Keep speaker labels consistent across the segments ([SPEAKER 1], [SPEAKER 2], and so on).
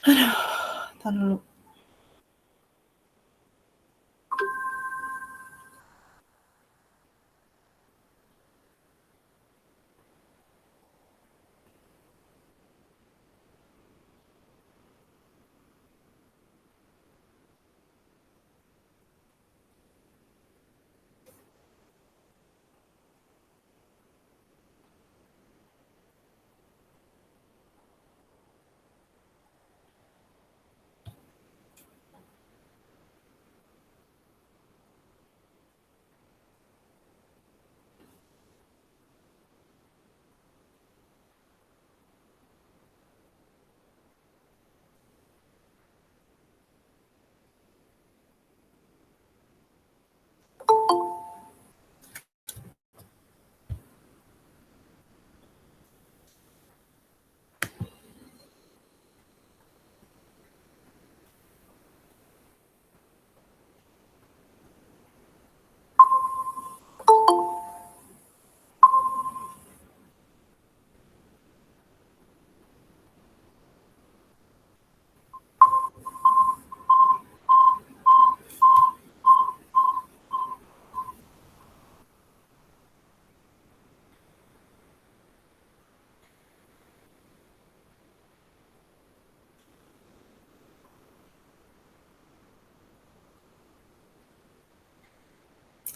[SPEAKER 1] Entar dulu.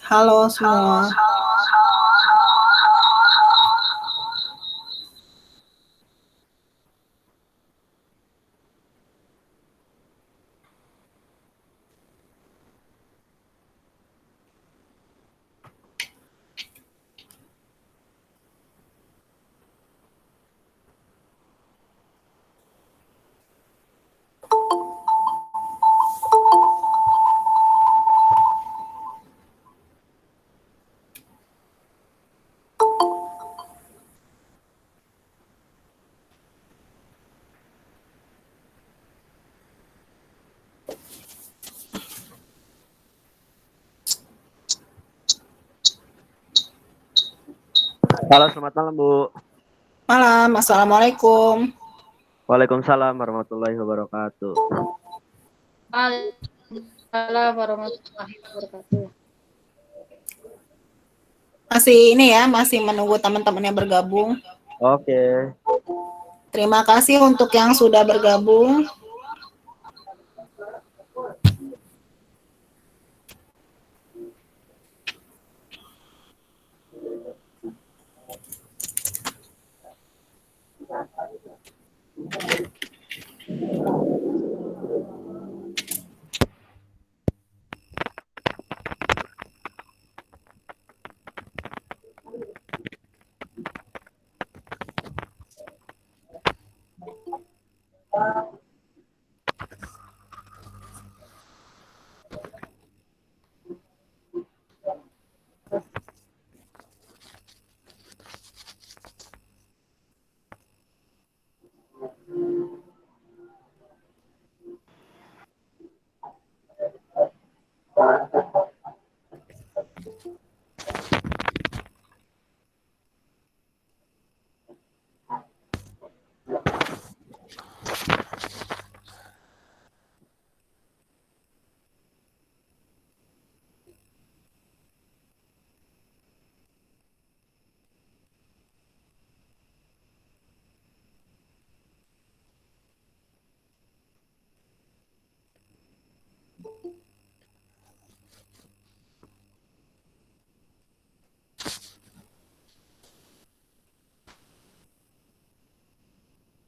[SPEAKER 1] Halo semua.
[SPEAKER 2] Halo, selamat malam, Bu.
[SPEAKER 1] Malam, assalamualaikum.
[SPEAKER 2] Waalaikumsalam warahmatullahi wabarakatuh.
[SPEAKER 3] Waalaikumsalam warahmatullahi wabarakatuh.
[SPEAKER 1] Masih ini ya, masih menunggu teman-teman yang bergabung.
[SPEAKER 2] Oke.
[SPEAKER 1] Terima kasih untuk yang sudah bergabung.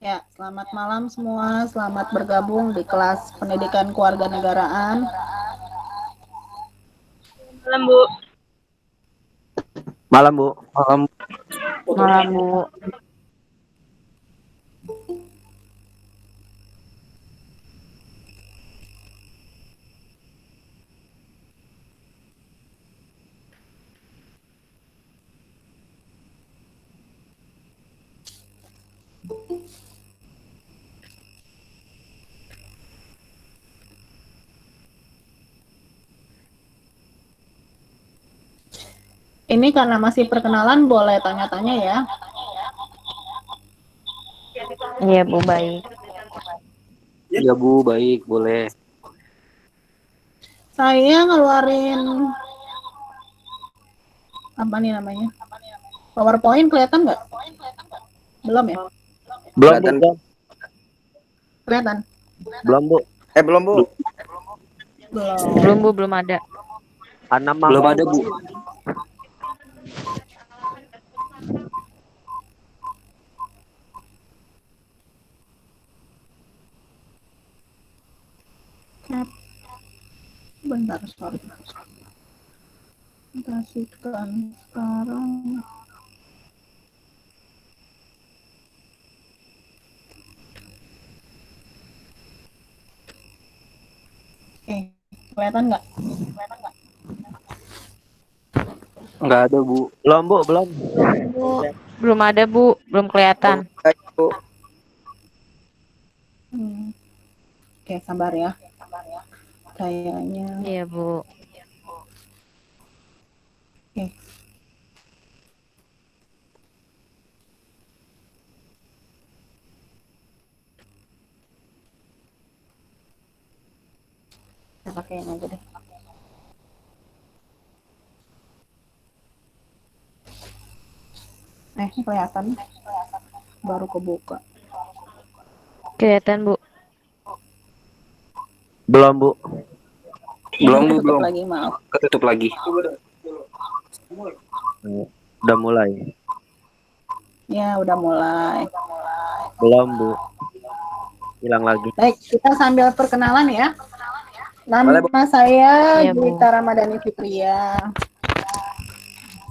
[SPEAKER 1] Ya, selamat malam semua. Selamat bergabung di kelas Pendidikan Kewarganegaraan.
[SPEAKER 3] Malam, Bu.
[SPEAKER 2] Malam, Bu.
[SPEAKER 4] Malam, Bu.
[SPEAKER 1] Ini karena masih perkenalan, boleh tanya-tanya ya.
[SPEAKER 4] Iya, Bu, baik.
[SPEAKER 5] Ya Bu, baik, boleh.
[SPEAKER 1] Saya ngeluarin apa nih namanya? PowerPoint kelihatan nggak? Belum ya?
[SPEAKER 2] Belum, Bu.
[SPEAKER 5] Kelihatan.
[SPEAKER 2] Belum,
[SPEAKER 1] Kelihatan?
[SPEAKER 2] belum Bu.
[SPEAKER 5] Belum Bu.
[SPEAKER 1] Belum.
[SPEAKER 4] Belum Bu, belum ada.
[SPEAKER 2] Anam
[SPEAKER 5] Belum ada Bu.
[SPEAKER 1] Bentar, sorry. Kasihkan sekarang. Oke, kelihatan nggak?
[SPEAKER 5] Nggak ada Bu.
[SPEAKER 2] Belum, Bu. Belum.
[SPEAKER 4] Belum ada Bu, belum kelihatan.
[SPEAKER 5] Bu.
[SPEAKER 1] Oke, sabar ya. Kayaknya.
[SPEAKER 4] Iya Bu.
[SPEAKER 1] Oke. Saya pakai yang aja deh. Kelihatan. Baru kebuka.
[SPEAKER 4] Kelihatan Bu.
[SPEAKER 2] Belum, Bu.
[SPEAKER 5] Belum Bu,
[SPEAKER 1] Tutup
[SPEAKER 5] belum.
[SPEAKER 1] lagi, maaf.
[SPEAKER 5] Ketutup lagi.
[SPEAKER 2] Udah mulai.
[SPEAKER 1] Ya, udah mulai.
[SPEAKER 2] Belum, Bu. Hilang lagi.
[SPEAKER 1] Baik, kita sambil perkenalan ya. Nama
[SPEAKER 5] Boleh, Bu.
[SPEAKER 1] saya
[SPEAKER 4] Iya, Bu.
[SPEAKER 1] Juwita Ramadhani Fitria.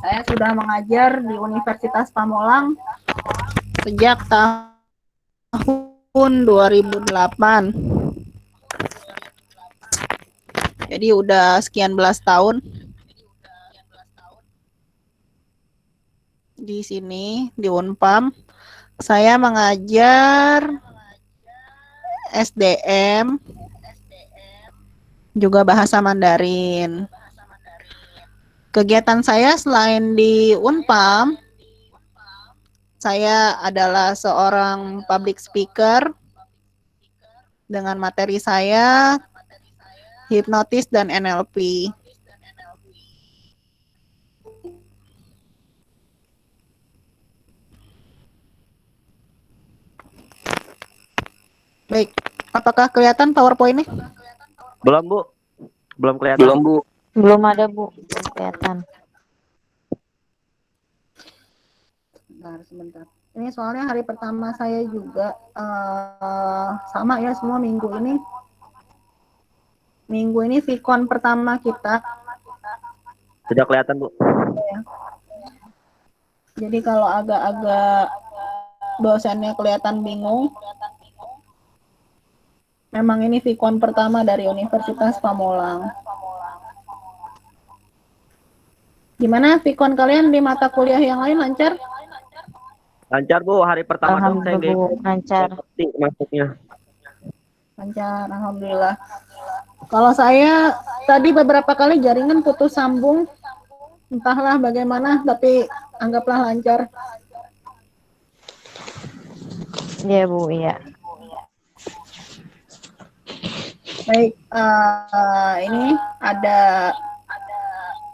[SPEAKER 1] Saya sudah mengajar di Universitas Pamulang sejak tahun 2008. Jadi udah sekian belas tahun di sini di Unpam. Saya mengajar SDM juga bahasa Mandarin. Kegiatan saya selain di Unpam, saya adalah seorang public speaker dengan materi saya hipnotis dan NLP. Baik, apakah kelihatan PowerPoint-nya?
[SPEAKER 2] Belum, Bu. Belum kelihatan.
[SPEAKER 5] Belum Bu.
[SPEAKER 4] Belum ada Bu, belum kelihatan.
[SPEAKER 1] Sebentar. Ini soalnya hari pertama saya juga sama ya semua minggu ini. Minggu ini Vicon pertama kita.
[SPEAKER 2] Sudah kelihatan, Bu.
[SPEAKER 1] Jadi kalau agak-agak dosennya kelihatan bingung, memang ini Vicon pertama dari Universitas Pamulang. Gimana Vicon kalian di mata kuliah yang lain lancar?
[SPEAKER 2] Lancar, Bu. Hari pertama dong saya
[SPEAKER 4] Alhamdulillah Bu, lancar.
[SPEAKER 2] ngerti masuknya.
[SPEAKER 1] Lancar, alhamdulillah. Kalau saya tadi beberapa kali jaringan putus sambung, entahlah bagaimana, tapi anggaplah lancar.
[SPEAKER 4] Iya Bu, iya.
[SPEAKER 1] Baik, ini ada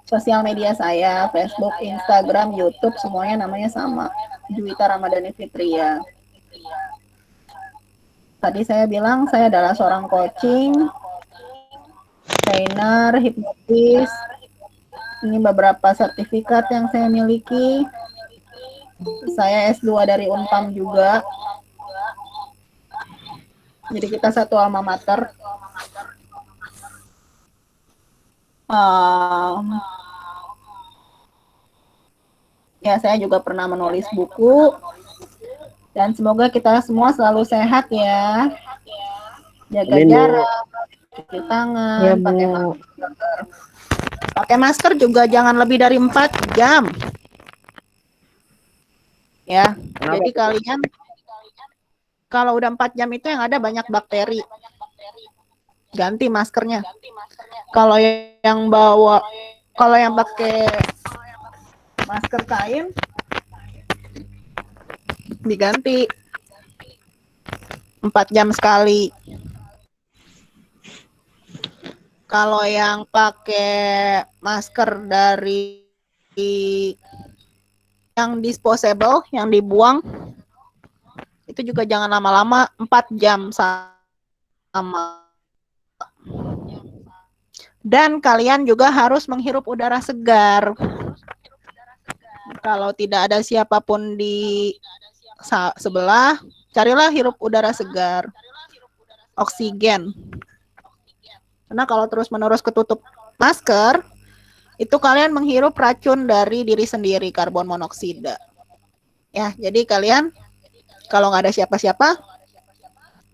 [SPEAKER 1] sosial media saya, Facebook, Instagram, YouTube, semuanya namanya sama, Juwita Ramadhani Fitria. Tadi saya bilang saya adalah seorang coaching, trainer, hipnotis. Ini beberapa sertifikat yang saya miliki. Saya S2 dari Unpam juga. Jadi kita satu alma mater. Ya, saya juga pernah menulis buku. Dan semoga kita semua selalu sehat ya. Jaga
[SPEAKER 2] Amin, Bu.
[SPEAKER 1] jarak, cuci tangan,
[SPEAKER 4] Ya
[SPEAKER 1] pakai
[SPEAKER 4] Bu.
[SPEAKER 1] masker. Pakai masker juga jangan lebih dari 4 jam. Ya,
[SPEAKER 2] Kenapa?
[SPEAKER 1] jadi kalian kalau udah 4 jam itu yang ada banyak bakteri. Ganti maskernya. Kalau yang pakai masker kain diganti 4 jam sekali. Kalau yang pakai masker dari yang disposable, yang dibuang, itu juga jangan lama-lama, 4 jam sama. Dan kalian juga harus menghirup udara segar. Kalau tidak ada siapapun di sebelah, carilah hirup udara segar, oksigen. Karena kalau terus-menerus ketutup masker, itu kalian menghirup racun dari diri sendiri, karbon monoksida. Ya, jadi kalian kalau nggak ada siapa-siapa,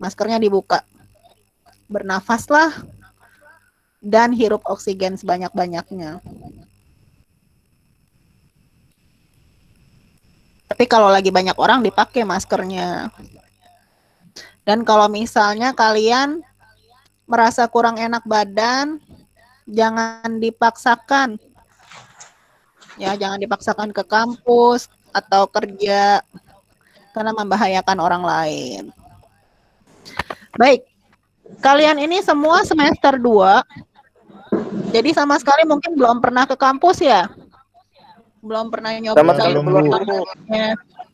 [SPEAKER 1] maskernya dibuka. Bernafaslah dan hirup oksigen sebanyak-banyaknya. Tapi kalau lagi banyak orang dipakai maskernya. Dan kalau misalnya kalian merasa kurang enak badan, jangan dipaksakan. Ya, jangan dipaksakan ke kampus atau kerja karena membahayakan orang lain. Baik. Kalian ini semua semester 2. Jadi sama sekali mungkin belum pernah ke kampus ya? Belum pernah
[SPEAKER 5] Sama sekali
[SPEAKER 1] nyobain
[SPEAKER 5] belum, Bu.
[SPEAKER 1] suasananya.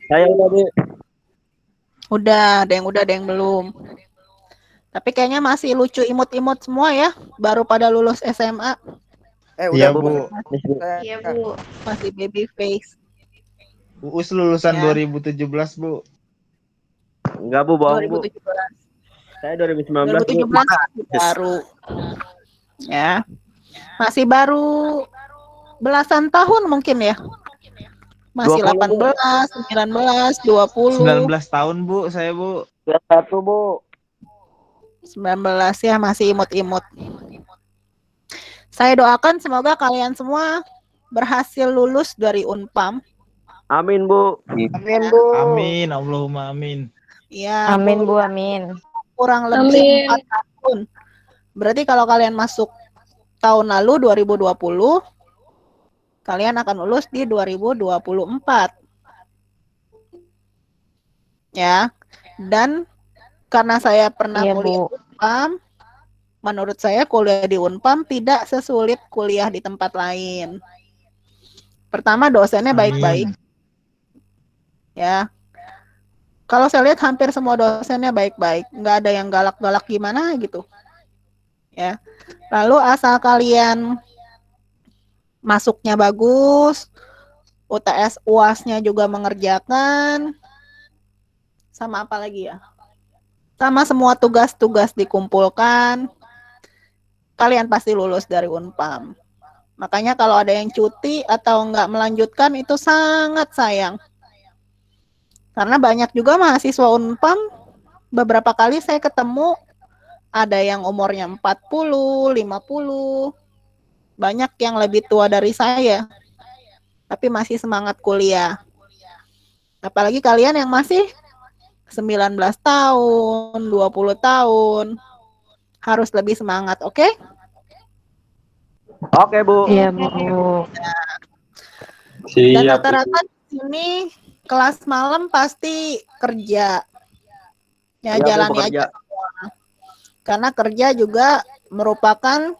[SPEAKER 2] Saya udah, Bu.
[SPEAKER 1] Udah, ada yang belum. Tapi kayaknya masih lucu imut-imut semua ya, baru pada lulus SMA,
[SPEAKER 5] Udah,
[SPEAKER 6] Iya,
[SPEAKER 5] Bu.
[SPEAKER 6] Bu.
[SPEAKER 3] Iya, Bu.
[SPEAKER 1] masih baby face.
[SPEAKER 6] Uus lulusan
[SPEAKER 1] Ya.
[SPEAKER 6] 2017, Bu.
[SPEAKER 2] Enggak, Bu, bohong, Bu.
[SPEAKER 1] 2017.
[SPEAKER 2] Saya 2019, Bu.
[SPEAKER 1] 2017 masih baru. Ya. Masih baru belasan tahun mungkin ya. Masih
[SPEAKER 2] 20, Bu.
[SPEAKER 1] 18, 19, 20.
[SPEAKER 6] 19 tahun, Bu, saya, Bu.
[SPEAKER 2] 21, Bu.
[SPEAKER 1] 19 ya, masih imut-imut. Saya doakan semoga kalian semua berhasil lulus dari Unpam.
[SPEAKER 2] Amin, Bu.
[SPEAKER 5] Amin, Bu.
[SPEAKER 6] Amin, Allahumma amin.
[SPEAKER 1] Ya,
[SPEAKER 4] Amin, Bu, amin.
[SPEAKER 1] kurang lebih
[SPEAKER 3] Amin.
[SPEAKER 1] 4 tahun. Berarti kalau kalian masuk tahun lalu 2020, kalian akan lulus di 2024. Ya. Dan karena saya pernah
[SPEAKER 4] Iya,
[SPEAKER 1] kuliah
[SPEAKER 4] Bu.
[SPEAKER 1] di Unpam, menurut saya kuliah di Unpam tidak sesulit kuliah di tempat lain. Pertama, dosennya baik-baik.
[SPEAKER 6] Amin.
[SPEAKER 1] Ya. Kalau saya lihat hampir semua dosennya baik-baik, nggak ada yang galak-galak gimana gitu. Ya. Lalu asal kalian masuknya bagus, UTS UAS-nya juga mengerjakan, sama apa lagi ya? Sama semua tugas-tugas dikumpulkan, kalian pasti lulus dari Unpam. Makanya kalau ada yang cuti atau nggak melanjutkan itu sangat sayang. Karena banyak juga mahasiswa Unpam, beberapa kali saya ketemu, ada yang umurnya 40, 50, banyak yang lebih tua dari saya, tapi masih semangat kuliah. Apalagi kalian yang masih 19 tahun, 20 tahun, harus lebih semangat, oke?
[SPEAKER 2] Oke, Bu.
[SPEAKER 4] Iya, Bu.
[SPEAKER 1] Dan
[SPEAKER 5] Siap.
[SPEAKER 1] rata-rata di sini kelas malam pasti kerja. Ya,
[SPEAKER 2] Iya, Bu,
[SPEAKER 1] jalani
[SPEAKER 2] bekerja.
[SPEAKER 1] aja semua. Karena kerja juga merupakan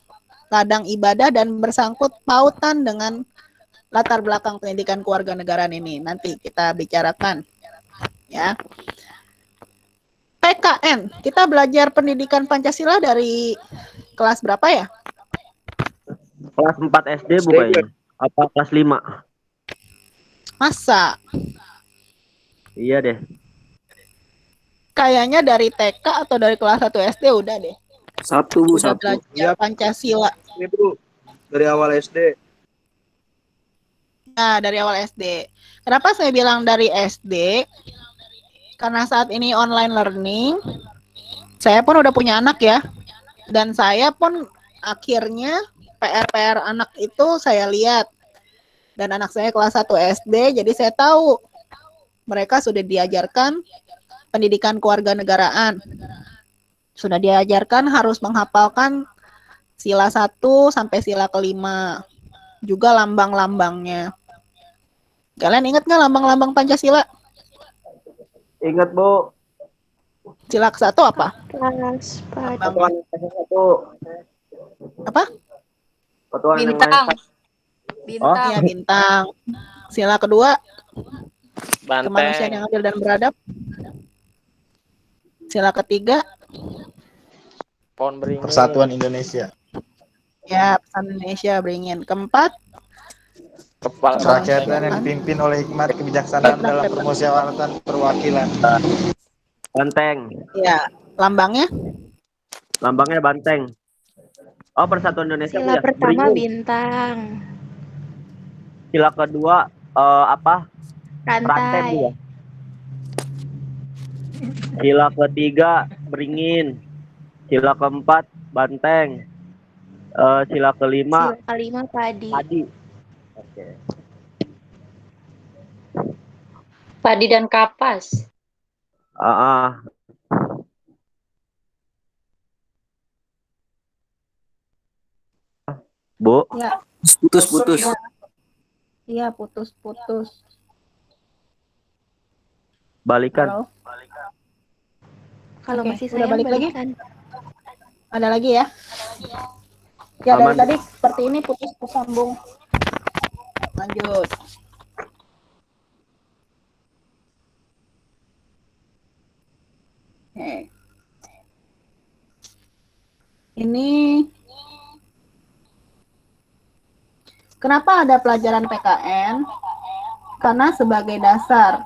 [SPEAKER 1] ladang ibadah dan bersangkut pautan dengan latar belakang pendidikan kewarganegaraan ini. Nanti kita bicarakan. Ya. PKN, kita belajar pendidikan Pancasila dari kelas berapa ya?
[SPEAKER 2] Kelas 4 SD, Bu, kayaknya. Apa kelas 5?
[SPEAKER 1] Masa?
[SPEAKER 2] Iya deh.
[SPEAKER 1] Kayaknya dari TK atau dari kelas 1 SD udah deh.
[SPEAKER 5] Satu, Bu,
[SPEAKER 1] Udah
[SPEAKER 5] satu.
[SPEAKER 1] belajar Pancasila.
[SPEAKER 5] Ini, Bu. Dari awal SD.
[SPEAKER 1] Nah, dari awal SD. Kenapa saya bilang dari SD? Karena saat ini online learning, saya pun udah punya anak ya. Dan saya pun akhirnya PR-PR anak itu saya lihat. Dan anak saya kelas 1 SD, jadi saya tahu mereka sudah diajarkan pendidikan kewarganegaraan. Sudah diajarkan harus menghafalkan sila 1 sampai sila ke-5. Juga lambang-lambangnya. Kalian ingat nggak lambang-lambang Pancasila?
[SPEAKER 2] Ingat, Bu.
[SPEAKER 1] Sila ke-1 apa?
[SPEAKER 3] Kelas 4.
[SPEAKER 2] Satuan S1.
[SPEAKER 1] Apa?
[SPEAKER 2] Petualangan yang
[SPEAKER 3] Bintang.
[SPEAKER 2] lain.
[SPEAKER 3] Bintang.
[SPEAKER 1] Ya, bintang. Sila kedua, kemanusiaan
[SPEAKER 7] Banteng.
[SPEAKER 1] yang adil dan beradab. Sila ketiga,
[SPEAKER 7] Pohon beringin.
[SPEAKER 6] Persatuan Indonesia.
[SPEAKER 1] ya, pesan Indonesia beringin. Keempat,
[SPEAKER 7] Kepala
[SPEAKER 6] Kerakyatan yang dipimpin oleh hikmat kebijaksanaan dalam permusyawaratan perwakilan.
[SPEAKER 2] Banteng.
[SPEAKER 1] ya, lambangnya.
[SPEAKER 2] Lambangnya banteng. Oh, Persatuan Indonesia Bu
[SPEAKER 4] Sila
[SPEAKER 2] ya.
[SPEAKER 4] pertama
[SPEAKER 2] Beringin.
[SPEAKER 4] bintang.
[SPEAKER 2] Sila kedua apa? Rantai Bu ya.
[SPEAKER 4] Rantai.
[SPEAKER 2] Sila ketiga beringin. Sila keempat banteng. Sila kelima
[SPEAKER 4] Sila kelima padi.
[SPEAKER 2] padi. Oke.
[SPEAKER 3] Padi dan kapas.
[SPEAKER 2] Ah, Bu,
[SPEAKER 1] Ya,
[SPEAKER 5] Putus.
[SPEAKER 1] iya putus-putus.
[SPEAKER 2] balikan.
[SPEAKER 1] Halo,
[SPEAKER 4] Kalau
[SPEAKER 1] Oke,
[SPEAKER 4] masih
[SPEAKER 1] udah
[SPEAKER 4] sayang
[SPEAKER 1] balik lagi?
[SPEAKER 4] balikan.
[SPEAKER 1] ada lagi ya? Ya, dari
[SPEAKER 2] Aman.
[SPEAKER 1] tadi seperti ini putus tersambung. Lanjut. Oke. Ini kenapa ada pelajaran PKN? Karena sebagai dasar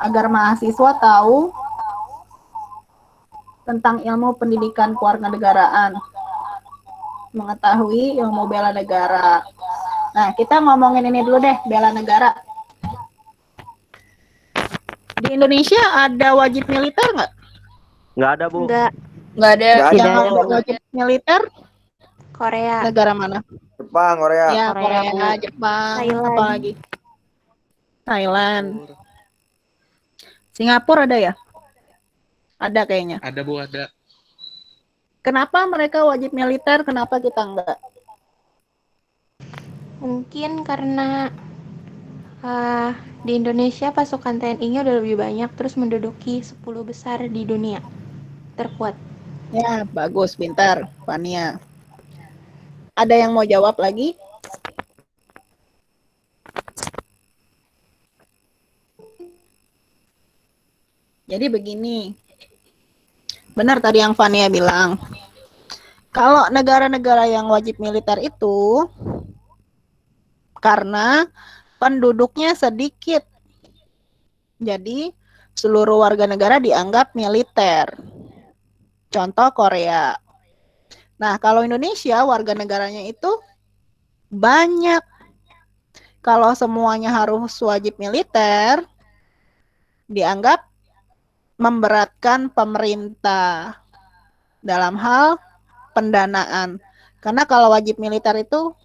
[SPEAKER 1] agar mahasiswa tahu tentang ilmu pendidikan kewarganegaraan, mengetahui ilmu bela negara. Nah, kita ngomongin ini dulu deh, bela negara. Di Indonesia ada wajib militer nggak?
[SPEAKER 2] Nggak ada Bu.
[SPEAKER 4] Enggak,
[SPEAKER 3] Nggak ada.
[SPEAKER 5] Nggak ada.
[SPEAKER 1] Yang
[SPEAKER 4] Tidak ada.
[SPEAKER 1] wajib militer
[SPEAKER 4] Korea.
[SPEAKER 1] negara mana?
[SPEAKER 5] Jepang, Korea.
[SPEAKER 1] Ya,
[SPEAKER 4] Korea,
[SPEAKER 1] Korea,
[SPEAKER 4] Bu.
[SPEAKER 1] Jepang,
[SPEAKER 4] Thailand.
[SPEAKER 1] apa lagi? Thailand. Singapura ada ya? Ada kayaknya.
[SPEAKER 8] Ada Bu, ada.
[SPEAKER 1] Kenapa mereka wajib militer, kenapa kita enggak?
[SPEAKER 4] Mungkin karena di Indonesia pasukan TNI-nya udah lebih banyak, terus menduduki 10 besar di dunia terkuat.
[SPEAKER 1] Ya, bagus, pintar, Fania. Ada yang mau jawab lagi? Jadi begini, benar tadi yang Fania bilang, kalau negara-negara yang wajib militer itu karena penduduknya sedikit, jadi seluruh warga negara dianggap militer. Contoh Korea. Nah, kalau Indonesia warga negaranya itu banyak. Kalau semuanya harus wajib militer, dianggap memberatkan pemerintah dalam hal pendanaan. Karena kalau wajib militer itu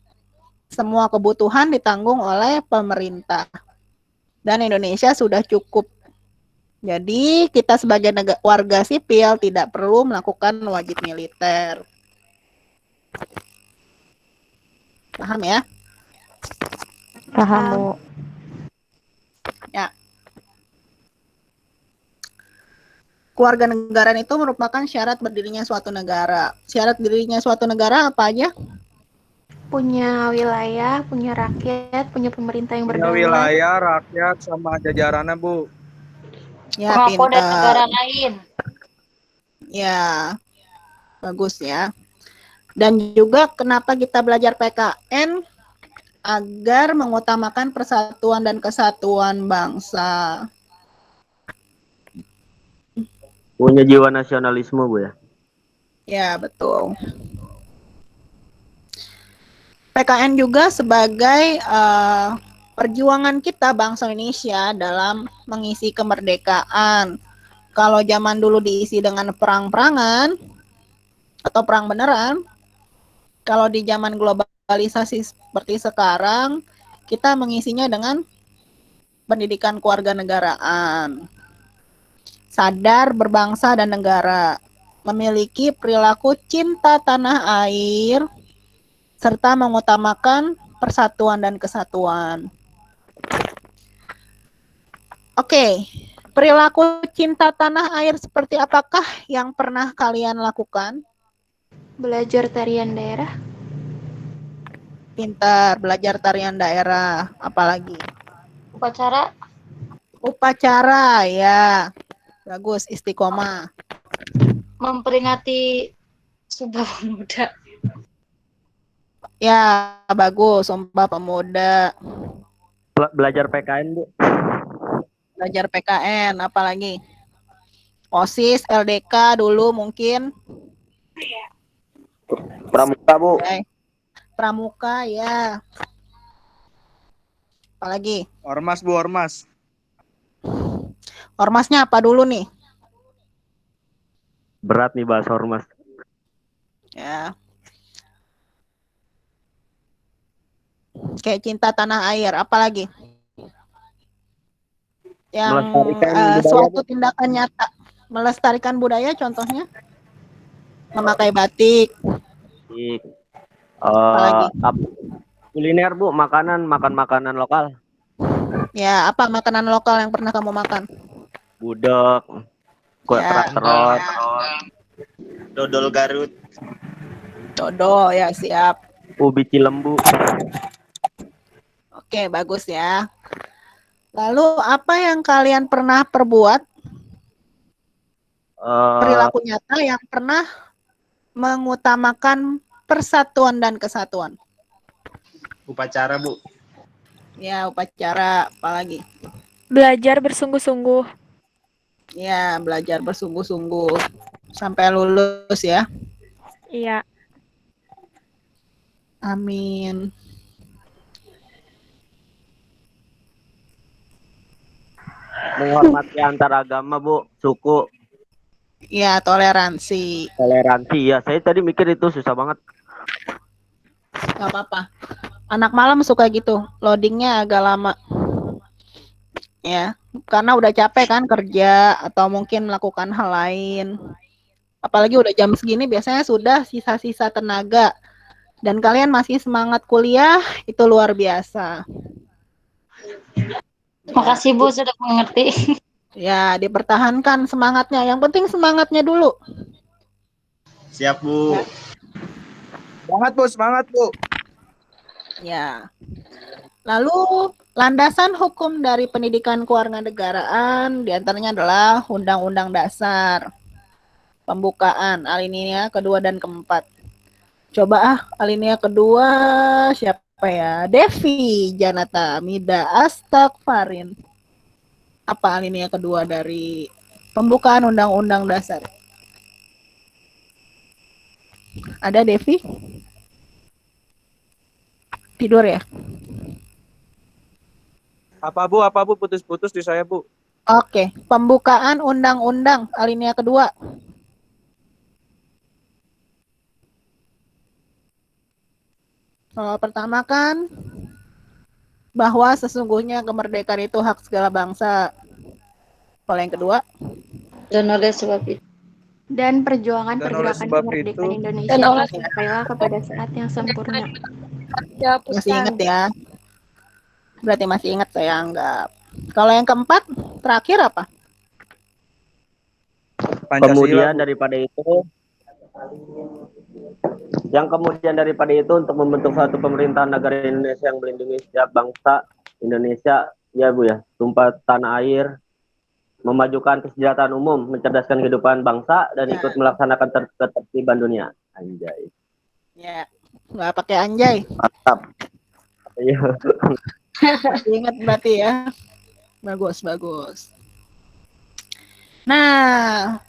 [SPEAKER 1] semua kebutuhan ditanggung oleh pemerintah. Dan Indonesia sudah cukup. Jadi kita sebagai warga sipil tidak perlu melakukan wajib militer. Paham ya?
[SPEAKER 4] Paham, Bu.
[SPEAKER 1] Ya. Kewarganegaraan itu merupakan syarat berdirinya suatu negara. Syarat berdirinya suatu negara apa aja?
[SPEAKER 4] Punya wilayah, punya rakyat, punya pemerintah yang
[SPEAKER 5] Punya
[SPEAKER 4] berdaulat.
[SPEAKER 5] wilayah, rakyat, sama jajarannya, Bu.
[SPEAKER 1] Ya,
[SPEAKER 3] Pengakuan dari
[SPEAKER 1] pintar.
[SPEAKER 3] negara lain.
[SPEAKER 1] Ya, bagus ya. Dan juga kenapa kita belajar PKN? Agar mengutamakan persatuan dan kesatuan bangsa.
[SPEAKER 2] Punya jiwa nasionalisme Bu ya.
[SPEAKER 1] Ya, betul. PKN juga sebagai perjuangan kita bangsa Indonesia dalam mengisi kemerdekaan. Kalau zaman dulu diisi dengan perang-perangan atau perang beneran, kalau di zaman globalisasi seperti sekarang, kita mengisinya dengan pendidikan kewarganegaraan. Sadar berbangsa dan negara, memiliki perilaku cinta tanah air, serta mengutamakan persatuan dan kesatuan. Oke, perilaku cinta tanah air seperti apakah yang pernah kalian lakukan?
[SPEAKER 4] Belajar tarian daerah.
[SPEAKER 1] Pintar, belajar tarian daerah. Apalagi?
[SPEAKER 3] Upacara.
[SPEAKER 1] Upacara, ya. Bagus, istiqomah.
[SPEAKER 3] Memperingati Sumpah Pemuda.
[SPEAKER 1] Ya, bagus. Sumpah Pemuda.
[SPEAKER 2] Belajar PKN, Bu.
[SPEAKER 1] Belajar PKN, apalagi? OSIS, LDK dulu mungkin.
[SPEAKER 5] Pramuka, Bu.
[SPEAKER 1] Okay. Pramuka, ya. Apalagi?
[SPEAKER 5] Ormas, Bu, ormas.
[SPEAKER 1] Ormasnya apa dulu nih?
[SPEAKER 2] Berat nih bahas ormas.
[SPEAKER 1] Ya. Kayak cinta tanah air, apalagi? Yang
[SPEAKER 2] Melestarikan budaya,
[SPEAKER 1] suatu
[SPEAKER 2] Bu.
[SPEAKER 1] tindakan nyata. Melestarikan budaya contohnya? Memakai batik. Apalagi?
[SPEAKER 2] Kuliner, Bu, makan makanan lokal.
[SPEAKER 1] Ya, apa makanan lokal yang pernah kamu makan?
[SPEAKER 2] Gudeg, kue
[SPEAKER 1] Ya.
[SPEAKER 2] kerak-terot,
[SPEAKER 6] Dodol Garut.
[SPEAKER 1] Dodo, ya siap.
[SPEAKER 2] ubi cilembu.
[SPEAKER 1] Oke, bagus ya. Lalu apa yang kalian pernah perbuat? Perilaku nyata yang pernah mengutamakan persatuan dan kesatuan.
[SPEAKER 6] Upacara, Bu.
[SPEAKER 1] Ya, upacara, apalagi?
[SPEAKER 8] Belajar bersungguh-sungguh.
[SPEAKER 1] Ya, belajar bersungguh-sungguh sampai lulus ya.
[SPEAKER 8] Iya.
[SPEAKER 1] Amin.
[SPEAKER 2] Menghormati antar agama, Bu, suku,
[SPEAKER 1] Ya, toleransi.
[SPEAKER 2] toleransi. Ya, saya tadi mikir itu susah banget.
[SPEAKER 1] Gak apa-apa. Anak malam suka gitu. Loadingnya agak lama. Ya, karena udah capek kan kerja atau mungkin melakukan hal lain. Apalagi udah jam segini biasanya sudah sisa-sisa tenaga. Dan kalian masih semangat kuliah, itu luar biasa.
[SPEAKER 3] Makasih Bu sudah mengerti.
[SPEAKER 1] Ya, dipertahankan semangatnya. Yang penting semangatnya dulu.
[SPEAKER 6] Siap, Bu.
[SPEAKER 5] Semangat, Bu, semangat, Bu.
[SPEAKER 1] Ya. Lalu landasan hukum dari pendidikan kewarganegaraan diantaranya adalah Undang-Undang Dasar. Pembukaan alinea kedua dan keempat. Coba alinea kedua siapa ya? Devi Janata Mida Astagfarin. Apa alinea kedua dari pembukaan Undang-Undang Dasar? Ada Devi? Tidur ya?
[SPEAKER 5] Apa, Bu? Apa, Bu? Putus-putus di saya, Bu.
[SPEAKER 1] Oke, pembukaan undang-undang alinea kedua. Kalau pertama kan bahwa sesungguhnya kemerdekaan itu hak segala bangsa. Kalau yang kedua,
[SPEAKER 3] Dan oleh sebab itu.
[SPEAKER 4] Dan perjuangan
[SPEAKER 5] Dan oleh
[SPEAKER 4] pergerakan
[SPEAKER 5] sebab
[SPEAKER 4] kemerdekaan
[SPEAKER 5] itu-
[SPEAKER 4] Indonesia
[SPEAKER 3] Dan oleh-
[SPEAKER 4] sampailah kepada saat yang sempurna.
[SPEAKER 3] Ya,
[SPEAKER 1] masih ingat ya? Berarti masih ingat saya anggap. Kalau yang keempat, terakhir apa?
[SPEAKER 5] Pancasila,
[SPEAKER 2] Kemudian
[SPEAKER 5] Bu.
[SPEAKER 2] daripada itu untuk membentuk suatu pemerintahan negara Indonesia yang melindungi setiap bangsa Indonesia, ya Bu ya, tumpah tanah air, memajukan kesejahteraan umum, mencerdaskan kehidupan bangsa dan
[SPEAKER 1] Ya.
[SPEAKER 2] ikut melaksanakan ketertiban dunia. Anjay.
[SPEAKER 1] Ya, nggak pakai anjay.
[SPEAKER 5] Mantap.
[SPEAKER 2] Iya.
[SPEAKER 1] Masih ingat berarti ya. Bagus, bagus. Nah,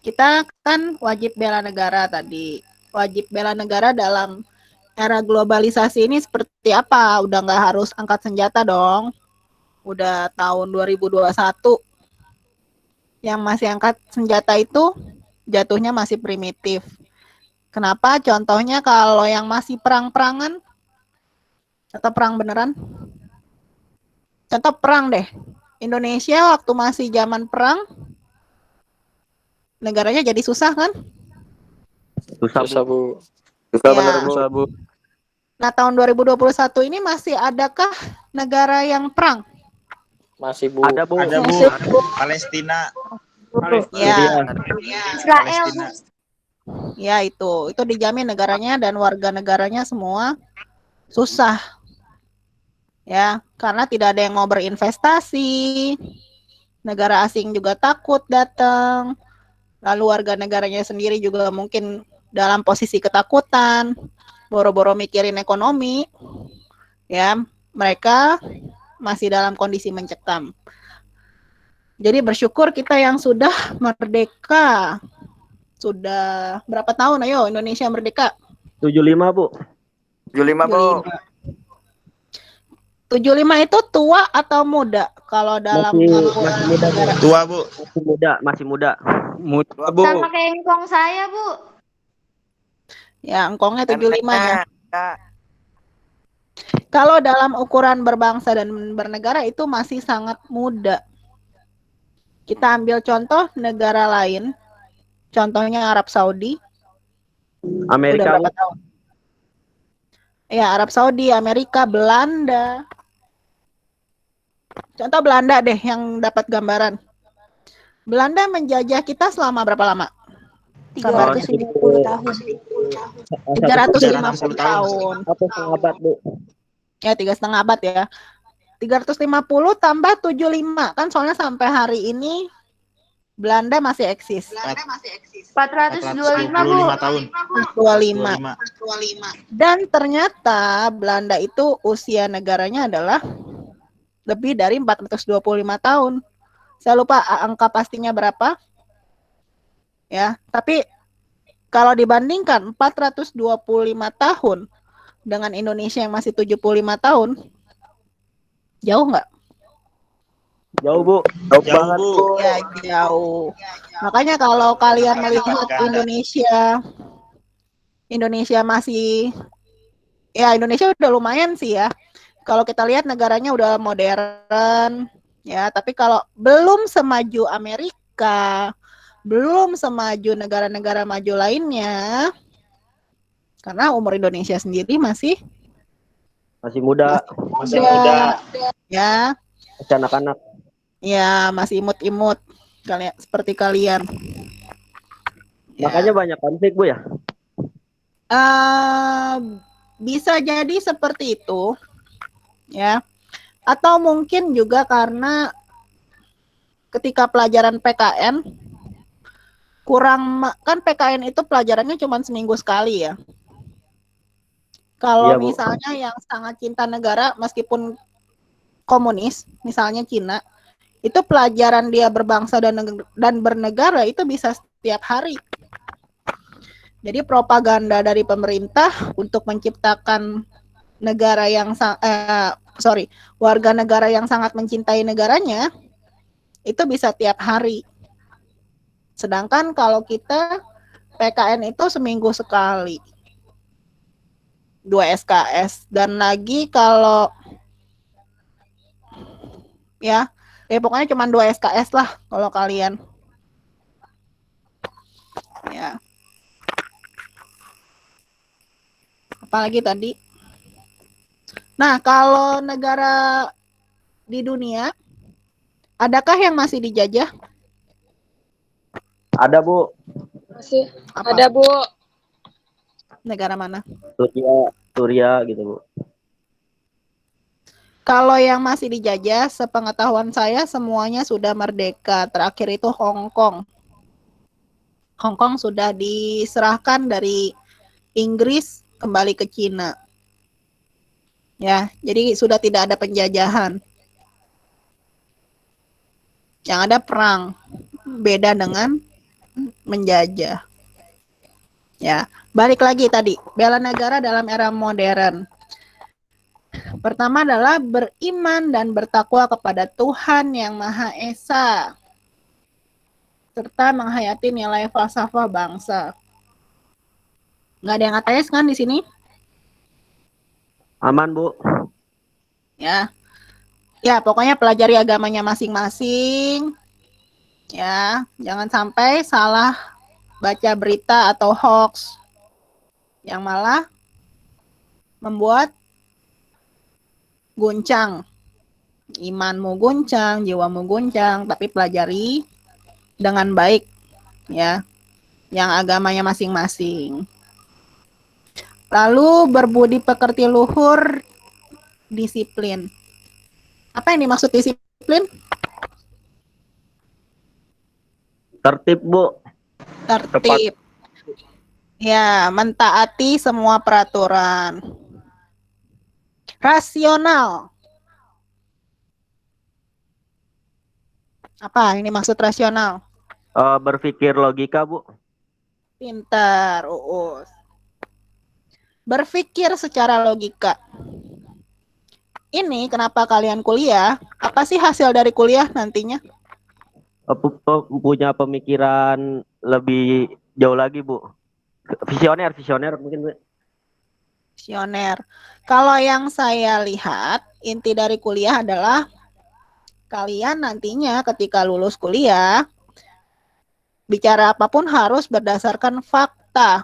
[SPEAKER 1] kita kan wajib bela negara tadi. Wajib bela negara dalam era globalisasi ini seperti apa? Udah nggak harus angkat senjata dong. Udah tahun 2021. Yang masih angkat senjata itu jatuhnya masih primitif. Kenapa? Contohnya kalau yang masih perang-perangan atau perang beneran? Contoh perang deh. Indonesia waktu masih zaman perang, negaranya jadi susah kan?
[SPEAKER 7] Susah, Bu.
[SPEAKER 5] Susah
[SPEAKER 1] Ya.
[SPEAKER 5] bener, Bu. Susah, Bu.
[SPEAKER 1] Nah, tahun 2021 ini masih adakah negara yang perang?
[SPEAKER 7] Masih, Bu.
[SPEAKER 2] Ada Bu.
[SPEAKER 6] Ada, Bu.
[SPEAKER 1] Masih.
[SPEAKER 6] Palestina.
[SPEAKER 1] Ya.
[SPEAKER 2] Syria.
[SPEAKER 4] Israel.
[SPEAKER 6] Palestina.
[SPEAKER 1] Ya itu dijamin negaranya dan warga negaranya semua susah. Ya, karena tidak ada yang mau berinvestasi. Negara asing juga takut datang. Lalu warga negaranya sendiri juga mungkin dalam posisi ketakutan, boro-boro mikirin ekonomi. Ya, mereka masih dalam kondisi mencekam. Jadi bersyukur kita yang sudah merdeka. Sudah berapa tahun ayo Indonesia merdeka?
[SPEAKER 2] 75, Bu.
[SPEAKER 5] 75 Bu.
[SPEAKER 1] 75 itu tua atau muda kalau dalam
[SPEAKER 2] Masih muda, Bu.
[SPEAKER 6] Tua, Bu.
[SPEAKER 2] Masih muda.
[SPEAKER 5] Muda Bu.
[SPEAKER 3] Sama kayak engkong saya, Bu.
[SPEAKER 1] Ya, engkongnya 75 ya.
[SPEAKER 5] Ya.
[SPEAKER 1] Kalau dalam ukuran berbangsa dan bernegara itu masih sangat muda. Kita ambil contoh negara lain. Contohnya Arab Saudi.
[SPEAKER 2] Amerika,
[SPEAKER 1] Udah berapa tahun? Ya, Arab Saudi, Amerika, Belanda. Contoh Belanda deh yang dapat gambaran. Belanda menjajah kita selama berapa lama?
[SPEAKER 4] 350 tahun.
[SPEAKER 1] 350 tahun.
[SPEAKER 2] Satu setengah abad, Bu.
[SPEAKER 1] Ya, 3,5 abad ya. 350 tambah 75. Kan soalnya sampai hari ini Belanda masih eksis.
[SPEAKER 3] 425, Bu.
[SPEAKER 6] 425 tahun.
[SPEAKER 1] 25.
[SPEAKER 6] 25.
[SPEAKER 1] Dan ternyata Belanda itu usia negaranya adalah lebih dari 425 tahun. Saya lupa angka pastinya berapa. Ya, tapi kalau dibandingkan 425 tahun dengan Indonesia yang masih 75 tahun, jauh nggak?
[SPEAKER 2] Jauh, Bu.
[SPEAKER 5] Jauh banget, Bu.
[SPEAKER 1] Ya, jauh. Makanya kalau kalian melihat Indonesia masih, ya Indonesia udah lumayan sih ya. Kalau kita lihat negaranya udah modern, ya. Tapi kalau belum semaju Amerika, belum semaju negara-negara maju lainnya, karena umur Indonesia sendiri masih
[SPEAKER 2] Muda.
[SPEAKER 6] Masih muda.
[SPEAKER 1] ya,
[SPEAKER 2] Masih anak-anak.
[SPEAKER 1] ya masih imut-imut kalian seperti kalian.
[SPEAKER 2] Makanya banyak konflik, Bu ya.
[SPEAKER 1] Bisa jadi seperti itu, ya. Atau mungkin juga karena ketika pelajaran PKN kan PKN itu pelajarannya cuma seminggu sekali ya. Kalau
[SPEAKER 2] Iya, Bu.
[SPEAKER 1] misalnya yang sangat cinta negara meskipun komunis, misalnya Cina, itu pelajaran dia berbangsa dan bernegara itu bisa setiap hari. Jadi propaganda dari pemerintah untuk menciptakan warga negara yang sangat mencintai negaranya itu bisa tiap hari. Sedangkan kalau kita PKN itu seminggu sekali. 2 SKS dan lagi kalau ya pokoknya cuma 2 SKS lah kalau kalian. Ya. Apalagi tadi. Nah, kalau negara di dunia, adakah yang masih dijajah?
[SPEAKER 2] Ada, Bu.
[SPEAKER 3] Masih
[SPEAKER 1] Apa?
[SPEAKER 3] ada, Bu.
[SPEAKER 1] Negara mana?
[SPEAKER 2] Suria gitu, Bu.
[SPEAKER 1] Kalau yang masih dijajah, sepengetahuan saya semuanya sudah merdeka. Terakhir itu Hong Kong. Hong Kong sudah diserahkan dari Inggris kembali ke Cina. Ya, jadi sudah tidak ada penjajahan. Yang ada perang. Beda dengan menjajah. Ya, balik lagi tadi, bela negara dalam era modern. Pertama adalah beriman dan bertakwa kepada Tuhan Yang Maha Esa, serta menghayati nilai falsafah bangsa. Nggak ada yang ateis kan di sini?
[SPEAKER 2] Aman, Bu.
[SPEAKER 1] Ya, ya pokoknya pelajari agamanya masing-masing. Ya, jangan sampai salah baca berita atau hoax yang malah membuat guncang, imanmu guncang, jiwamu guncang, tapi pelajari dengan baik, ya. yang agamanya masing-masing. Lalu berbudi pekerti luhur, disiplin. Apa yang dimaksud disiplin?
[SPEAKER 2] Tertib, Bu.
[SPEAKER 1] Tertib. Ya, mentaati semua peraturan. Rasional. Apa ini maksud rasional?
[SPEAKER 2] Berpikir logika, Bu.
[SPEAKER 1] Pintar, Uus. Berpikir secara logika. Ini kenapa kalian kuliah? Apa sih hasil dari kuliah nantinya?
[SPEAKER 2] Punya pemikiran lebih jauh lagi, Bu. Visioner mungkin, Bu.
[SPEAKER 1] Visioner. Kalau yang saya lihat, inti dari kuliah adalah kalian nantinya ketika lulus kuliah, bicara apapun harus berdasarkan fakta.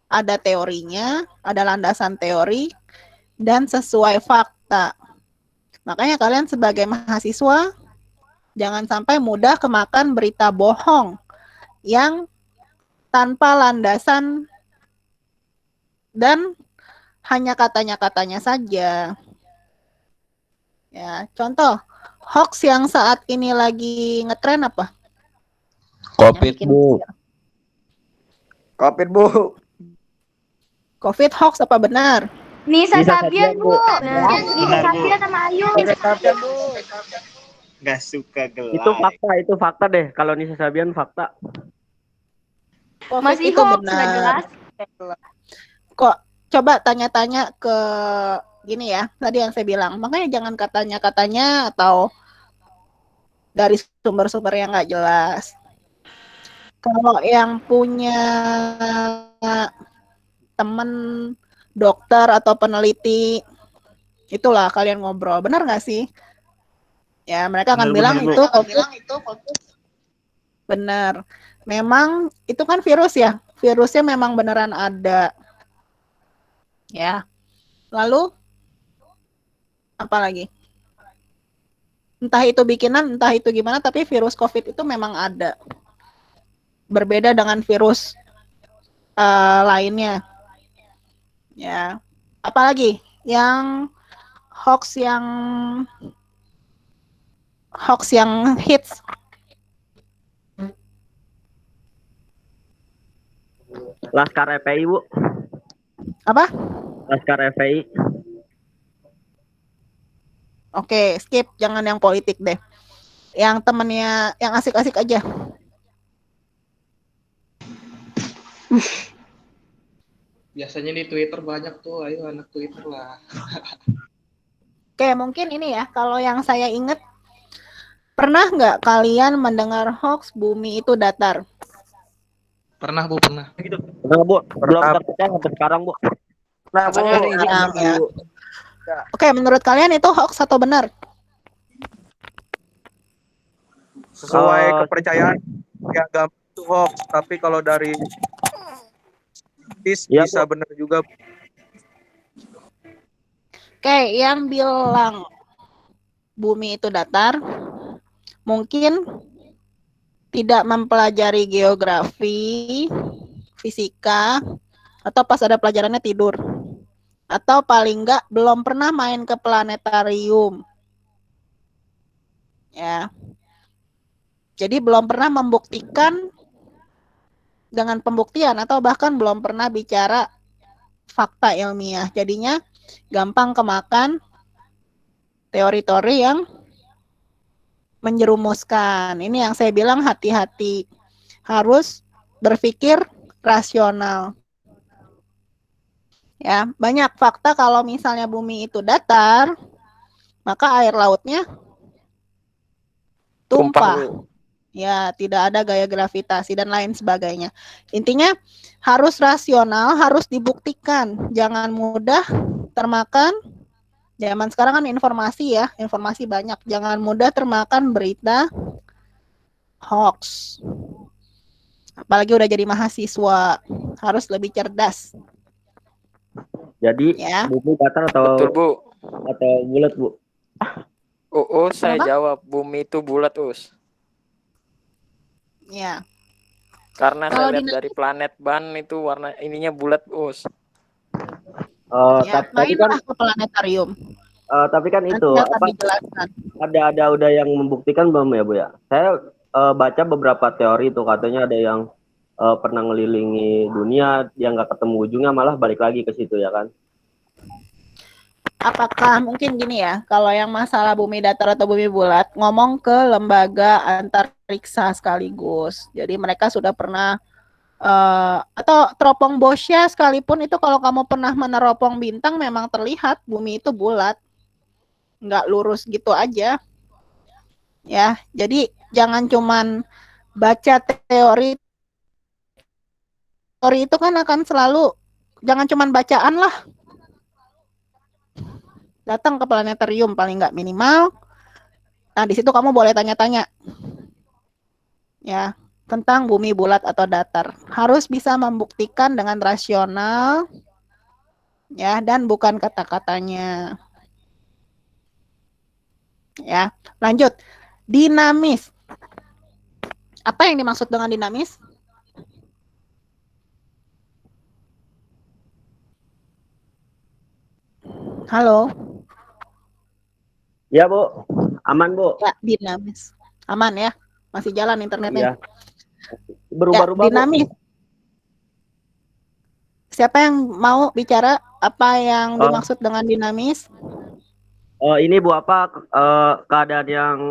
[SPEAKER 1] Ada teorinya, ada landasan teori, dan sesuai fakta. Makanya kalian sebagai mahasiswa, jangan sampai mudah kemakan berita bohong yang tanpa landasan dan hanya katanya-katanya saja. Ya, contoh, hoax yang saat ini lagi ngetren apa?
[SPEAKER 5] Covid, Bu.
[SPEAKER 6] Covid, Bu.
[SPEAKER 1] Covid hoax apa benar?
[SPEAKER 3] Nisa Sabian, Bu.
[SPEAKER 4] Benar.
[SPEAKER 3] Nisa Sabian sama Ayu.
[SPEAKER 6] Nggak suka gelap.
[SPEAKER 2] Itu fakta deh. Kalau Nisa Sabian fakta.
[SPEAKER 1] COVID
[SPEAKER 3] Masih
[SPEAKER 1] itu
[SPEAKER 3] hoax, nggak
[SPEAKER 1] benar.
[SPEAKER 3] jelas.
[SPEAKER 1] Kok coba tanya-tanya ke gini ya, tadi yang saya bilang. Makanya jangan katanya-katanya atau dari sumber-sumber yang nggak jelas. Kalau yang punya temen dokter atau peneliti, itulah kalian ngobrol. Benar nggak sih? Ya, mereka akan bilang itu COVID. Benar. Memang itu kan virus ya. Virusnya memang beneran ada. Ya. Lalu apa lagi? Entah itu bikinan, entah itu gimana, tapi virus COVID itu memang ada. Berbeda dengan virus lainnya. Ya. Apalagi yang hoax yang hits.
[SPEAKER 2] Laskar FPI, Bu.
[SPEAKER 1] Apa?
[SPEAKER 2] Laskar FPI.
[SPEAKER 1] Oke, skip, jangan yang politik deh. Yang temennya yang asik-asik aja.
[SPEAKER 9] Biasanya di Twitter banyak tuh, ayo anak Twitter lah.
[SPEAKER 1] Oke, mungkin ini ya, kalau yang saya ingat, pernah nggak kalian mendengar hoax bumi itu datar?
[SPEAKER 9] Pernah, Bu, pernah.
[SPEAKER 2] Pernah, Bu. Belum terpecah sampai sekarang, Bu.
[SPEAKER 6] Nah, Bu.
[SPEAKER 1] Ya. Oke, menurut kalian itu hoax atau benar?
[SPEAKER 6] Sesuai kepercayaan ya, agama itu hoax, tapi kalau dari
[SPEAKER 2] Ya,
[SPEAKER 6] bisa
[SPEAKER 2] Bu.
[SPEAKER 6] benar juga.
[SPEAKER 1] Oke, yang bilang bumi itu datar mungkin tidak mempelajari geografi, fisika, atau pas ada pelajarannya tidur. Atau paling enggak belum pernah main ke planetarium. Ya. Jadi belum pernah membuktikan dengan pembuktian atau bahkan belum pernah bicara fakta ilmiah. Jadinya gampang kemakan teori-teori yang menjerumuskan. Ini yang saya bilang hati-hati. Harus berpikir rasional. Ya, banyak fakta kalau misalnya bumi itu datar, maka air lautnya tumpah. Ya, tidak ada gaya gravitasi dan lain sebagainya. Intinya harus rasional, harus dibuktikan. Jangan mudah termakan. Zaman sekarang kan informasi ya, informasi banyak. Jangan mudah termakan berita hoax. Apalagi udah jadi mahasiswa, harus lebih cerdas.
[SPEAKER 2] Jadi
[SPEAKER 1] Ya.
[SPEAKER 2] bumi datar atau
[SPEAKER 7] Betul, Bu.
[SPEAKER 2] atau bulat, Bu?
[SPEAKER 7] Saya
[SPEAKER 1] Kenapa?
[SPEAKER 7] jawab, bumi itu bulat, Us.
[SPEAKER 1] Ya.
[SPEAKER 7] Karena
[SPEAKER 1] Kalau
[SPEAKER 7] saya lihat
[SPEAKER 1] dinamis
[SPEAKER 7] dari planet Ban itu warna ininya bulat, Bos.
[SPEAKER 1] ya
[SPEAKER 2] Tapi kan
[SPEAKER 1] mainlah ke planetarium.
[SPEAKER 2] tapi kan
[SPEAKER 1] Nanti
[SPEAKER 2] itu
[SPEAKER 1] akan
[SPEAKER 2] apa
[SPEAKER 1] dijelaskan.
[SPEAKER 2] ada udah yang membuktikan belum ya Bu ya? Saya baca beberapa teori itu katanya ada yang pernah ngelilingi dunia dia nggak ketemu ujungnya malah balik lagi ke situ ya kan?
[SPEAKER 1] Apakah mungkin gini ya, kalau yang masalah bumi datar atau bumi bulat, ngomong ke lembaga antariksa sekaligus. Jadi mereka sudah pernah atau teropong Boscha sekalipun itu kalau kamu pernah meneropong bintang memang terlihat bumi itu bulat, nggak lurus gitu aja. Ya, jadi jangan cuman baca teori itu kan akan selalu jangan cuman bacaan lah. Datang ke planetarium paling nggak minimal. Nah, di situ kamu boleh tanya-tanya. Ya, tentang bumi bulat atau datar. Harus bisa membuktikan dengan rasional ya dan bukan kata-katanya. Ya, lanjut. Dinamis. Apa yang dimaksud dengan dinamis? Halo.
[SPEAKER 2] Ya Bu, aman Bu.
[SPEAKER 1] Ya, dinamis. Aman ya? Masih jalan internetnya?
[SPEAKER 2] Iya. Berubah-ubah
[SPEAKER 1] ya, dinamis. Bu. Siapa yang mau bicara apa yang dimaksud dengan dinamis?
[SPEAKER 2] Ini Bu apa keadaan yang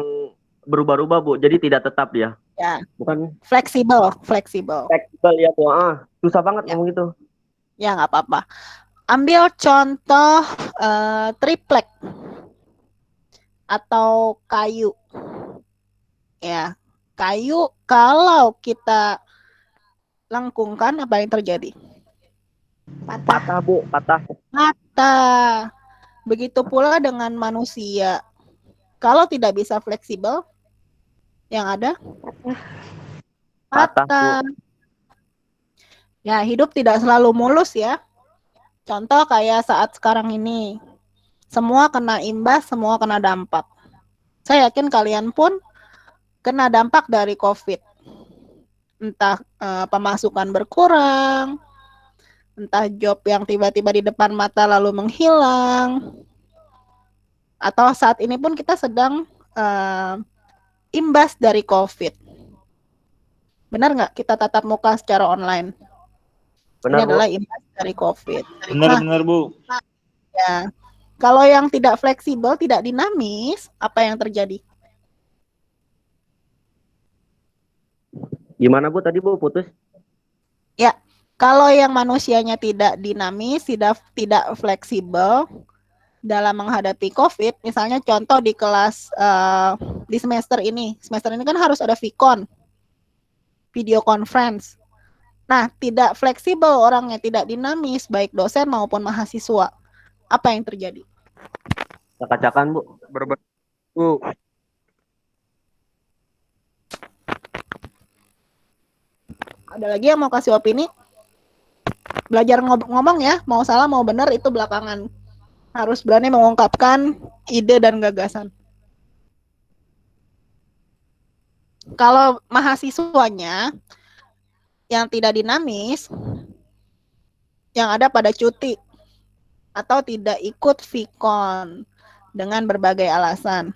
[SPEAKER 2] berubah-ubah Bu, jadi tidak tetap ya?
[SPEAKER 1] Ya.
[SPEAKER 2] Bukan
[SPEAKER 1] fleksibel.
[SPEAKER 2] Fleksibel ya Bu. Susah banget ngomong gitu.
[SPEAKER 1] Ya nggak apa-apa. Ambil contoh triplek atau kayu. Ya, kayu kalau kita lengkungkan apa yang terjadi?
[SPEAKER 2] Patah Bu, patah.
[SPEAKER 1] Begitu pula dengan manusia. Kalau tidak bisa fleksibel, yang ada patah. Ya, hidup tidak selalu mulus ya. Contoh kayak saat sekarang ini. Semua kena imbas, semua kena dampak. Saya yakin kalian pun kena dampak dari COVID. Entah pemasukan berkurang, entah job yang tiba-tiba di depan mata lalu menghilang, atau saat ini pun kita sedang imbas dari COVID. Benar nggak kita tatap muka secara online?
[SPEAKER 2] Benar,
[SPEAKER 1] ini adalah imbas dari COVID.
[SPEAKER 5] Benar Bu.
[SPEAKER 1] Ya, kalau yang tidak fleksibel, tidak dinamis, apa yang terjadi?
[SPEAKER 2] Gimana Bu tadi Bu, putus?
[SPEAKER 1] Ya, kalau yang manusianya tidak dinamis, tidak fleksibel dalam menghadapi COVID, misalnya contoh di kelas di semester ini kan harus ada VCon, video conference. Nah, tidak fleksibel orangnya, tidak dinamis, baik dosen maupun mahasiswa. Apa yang terjadi?
[SPEAKER 2] Acak-acakan Bu.
[SPEAKER 6] Bu.
[SPEAKER 1] Ada lagi yang mau kasih opini? Belajar ngomong ya, mau salah mau benar itu belakangan. Harus berani mengungkapkan ide dan gagasan. Kalau mahasiswanya yang tidak dinamis, yang ada pada cuti atau tidak ikut VCon dengan berbagai alasan.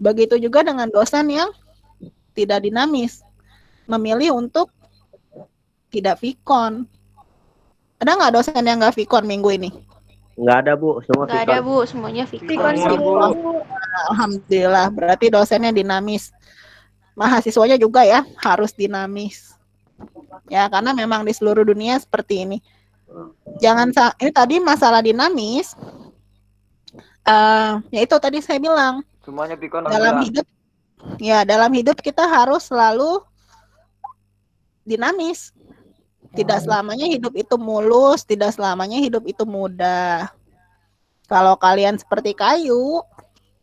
[SPEAKER 1] Begitu juga dengan dosen yang tidak dinamis, memilih untuk tidak VCon. Ada nggak dosen yang nggak VCon minggu ini?
[SPEAKER 2] Nggak ada Bu, semua
[SPEAKER 4] Nggak ada Bu, semuanya VCon.
[SPEAKER 1] Alhamdulillah, berarti dosennya dinamis. Mahasiswanya juga ya harus dinamis. Ya, karena memang di seluruh dunia seperti ini. Jangan ini tadi masalah dinamis. Ya itu tadi saya bilang.
[SPEAKER 7] Semuanya VCon
[SPEAKER 1] dalam hidup kita harus selalu dinamis. Tidak selamanya hidup itu mulus, tidak selamanya hidup itu mudah. Kalau kalian seperti kayu,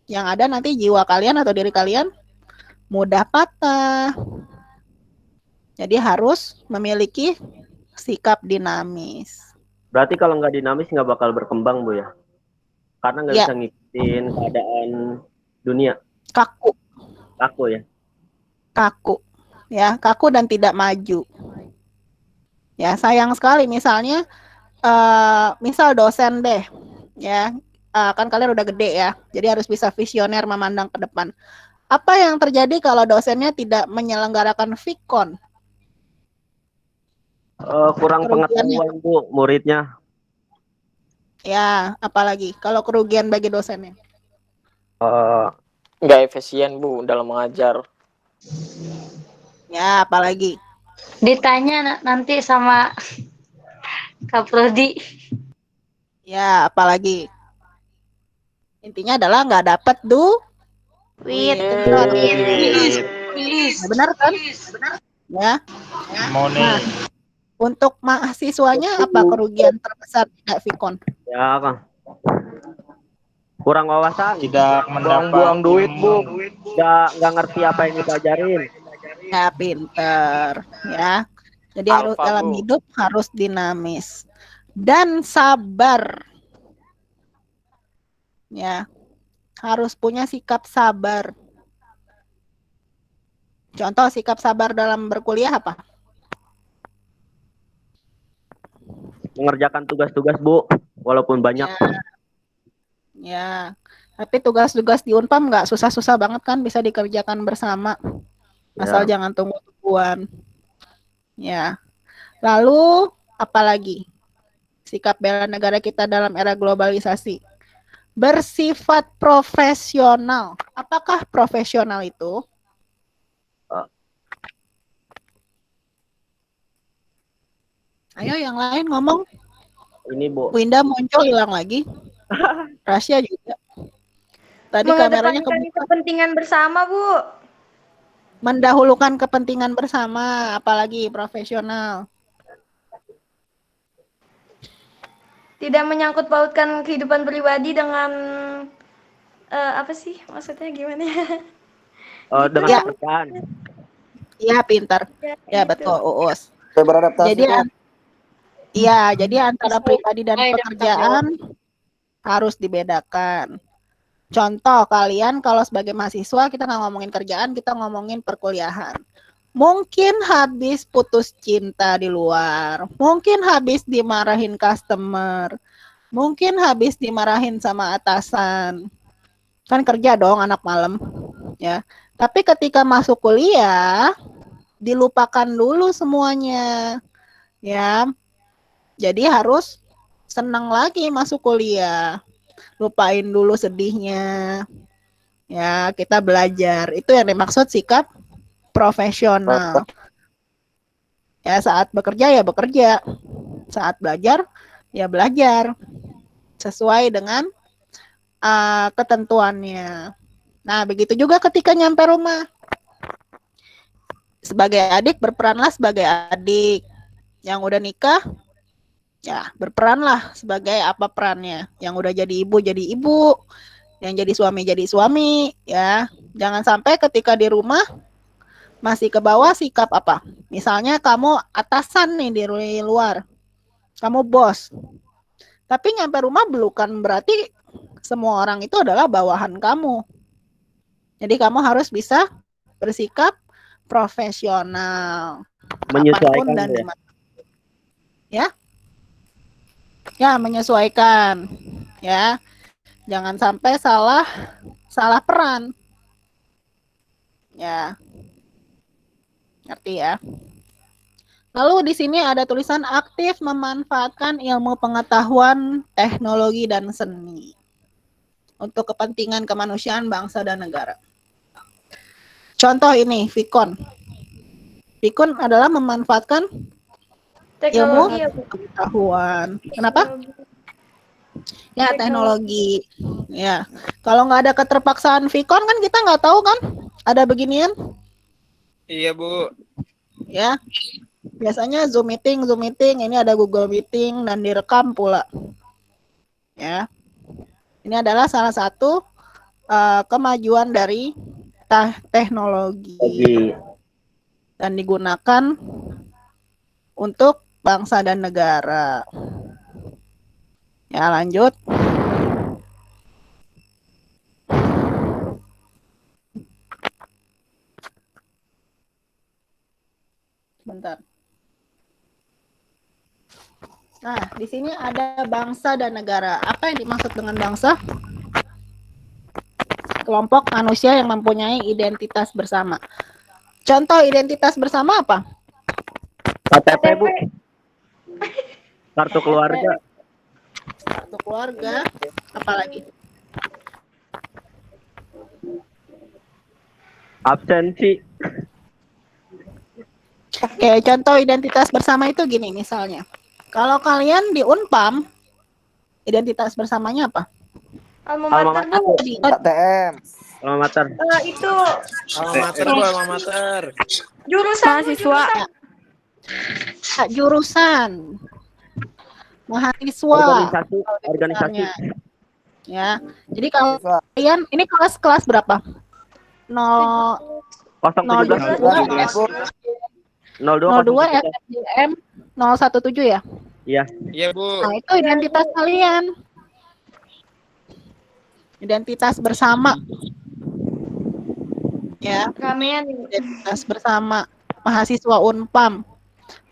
[SPEAKER 1] yang ada nanti jiwa kalian atau diri kalian mudah patah. Jadi harus memiliki sikap dinamis.
[SPEAKER 2] Berarti kalau nggak dinamis nggak bakal berkembang Bu ya? Karena nggak bisa ngikutin keadaan dunia.
[SPEAKER 1] Kaku
[SPEAKER 2] ya?
[SPEAKER 1] Kaku. ya, kaku dan tidak maju. Ya, sayang sekali misalnya misal dosen deh, ya, kan kalian udah gede ya, jadi harus bisa visioner memandang ke depan. Apa yang terjadi kalau dosennya tidak menyelenggarakan Vikon?
[SPEAKER 2] Kurang
[SPEAKER 1] Kerugiannya,
[SPEAKER 2] pengetahuan Bu muridnya.
[SPEAKER 1] ya, apalagi kalau kerugian bagi dosennya.
[SPEAKER 2] Eh,
[SPEAKER 7] Nggak efisien Bu dalam mengajar.
[SPEAKER 1] Ya, apalagi.
[SPEAKER 3] Ditanya nanti sama Kak Prodi.
[SPEAKER 1] Ya, apalagi. Intinya adalah nggak dapat duit. Itu benar. Nah, benar kan? Ya. Nah, untuk mahasiswanya apa kerugian terbesar tidak Vikon?
[SPEAKER 2] ya Kang. Kurang wawasan,
[SPEAKER 7] Buang-buang duit Bu.
[SPEAKER 2] nggak ngerti apa yang dipelajarin.
[SPEAKER 1] Ya, pinter. Ya. Jadi harus
[SPEAKER 7] Alfa
[SPEAKER 1] dalam
[SPEAKER 7] Bu.
[SPEAKER 1] hidup harus dinamis dan sabar. Ya, harus punya sikap sabar. Contoh sikap sabar dalam berkuliah apa?
[SPEAKER 2] Mengerjakan tugas-tugas Bu, walaupun banyak.
[SPEAKER 1] Ya, tapi tugas-tugas di Unpam nggak susah-susah banget kan, bisa dikerjakan bersama. Asal
[SPEAKER 2] Ya.
[SPEAKER 1] jangan tunggu-tungguan. Ya. Lalu apalagi? Sikap bela negara kita dalam era globalisasi. Bersifat profesional. Apakah profesional itu? Ayo yang lain ngomong.
[SPEAKER 2] Ini Bu.
[SPEAKER 1] Winda muncul hilang lagi. Rasya juga. Tadi kameranya
[SPEAKER 3] Mengedepankan
[SPEAKER 1] kebuka.
[SPEAKER 3] kepentingan bersama, Bu.
[SPEAKER 1] Mendahulukan kepentingan bersama, apalagi profesional.
[SPEAKER 3] Tidak menyangkut pautkan kehidupan pribadi dengan apa sih? Maksudnya gimana ya?
[SPEAKER 2] Dengan
[SPEAKER 1] Ya.
[SPEAKER 2] pekerjaan.
[SPEAKER 1] Iya, pintar. Ya,
[SPEAKER 3] gitu.
[SPEAKER 1] betul, Uus.
[SPEAKER 6] Saya beradaptasi.
[SPEAKER 1] Jadi iya, jadi antara pribadi dan pekerjaan harus dibedakan. Contoh, kalian kalau sebagai mahasiswa kita nggak ngomongin kerjaan, kita ngomongin perkuliahan. Mungkin habis putus cinta di luar, mungkin habis dimarahin customer, mungkin habis dimarahin sama atasan. Kan kerja dong anak malam, ya. Tapi ketika masuk kuliah, dilupakan dulu semuanya, ya. Jadi harus senang lagi masuk kuliah. Lupain dulu sedihnya. Ya, kita belajar. Itu yang dimaksud sikap profesional. Ya, saat bekerja ya bekerja. Saat belajar ya belajar. Sesuai dengan ketentuannya. Nah, begitu juga ketika nyampe rumah. Sebagai adik berperanlah sebagai adik. Yang udah nikah ya berperanlah sebagai apa perannya. Yang udah jadi ibu, yang jadi suami ya. Jangan sampai ketika di rumah masih ke bawah sikap apa? Misalnya kamu atasan nih di luar. Kamu bos. Tapi nyampe rumah bukan berarti semua orang itu adalah bawahan kamu. Jadi kamu harus bisa bersikap profesional.
[SPEAKER 2] Menyesuaikan
[SPEAKER 1] dan
[SPEAKER 2] ya.
[SPEAKER 1] Ya. Ya, menyesuaikan. Ya. Jangan sampai salah peran. Ya. Ngerti ya? Lalu di sini ada tulisan aktif memanfaatkan ilmu pengetahuan, teknologi, dan seni untuk kepentingan kemanusiaan, bangsa, dan negara. Contoh ini, Vikon. Vikon adalah memanfaatkan ilmu pengetahuan. Kenapa? Ya, teknologi. Ya, kalau nggak ada keterpaksaan Vikon kan kita nggak tahu kan ada beginian.
[SPEAKER 6] Iya Bu.
[SPEAKER 1] Ya, biasanya Zoom meeting, ini ada Google Meeting dan direkam pula. Ya, ini adalah salah satu kemajuan dari teknologi dan digunakan untuk bangsa dan negara. Ya, lanjut. Bentar. Nah, di sini ada bangsa dan negara. Apa yang dimaksud dengan bangsa? Kelompok manusia yang mempunyai identitas bersama. Contoh identitas bersama apa?
[SPEAKER 2] KTP, Bu. Kartu keluarga.
[SPEAKER 1] Kartu keluarga, apalagi?
[SPEAKER 2] Absensi.
[SPEAKER 1] Oke, contoh identitas bersama itu gini misalnya. Kalau kalian di Unpam, identitas bersamanya apa?
[SPEAKER 3] Alma mater, Bu.
[SPEAKER 10] KTM.
[SPEAKER 2] Alma mater.
[SPEAKER 3] Itu
[SPEAKER 11] Alma mater, Bu, alma mater.
[SPEAKER 3] jurusan, Bu,
[SPEAKER 8] Mahasiswa.
[SPEAKER 1] Jurusan. Mahasiswa.
[SPEAKER 2] Organisasi.
[SPEAKER 1] Kalau
[SPEAKER 2] Organisasi.
[SPEAKER 1] besarnya. Ya. Jadi kalau kalian ini kelas berapa?
[SPEAKER 2] 017.
[SPEAKER 1] 02 SMJM 017 ya?
[SPEAKER 2] Iya.
[SPEAKER 11] Iya, Bu.
[SPEAKER 1] Nah, itu identitas kalian. Identitas bersama. Ya,
[SPEAKER 3] ramean.
[SPEAKER 1] identitas bersama mahasiswa Unpam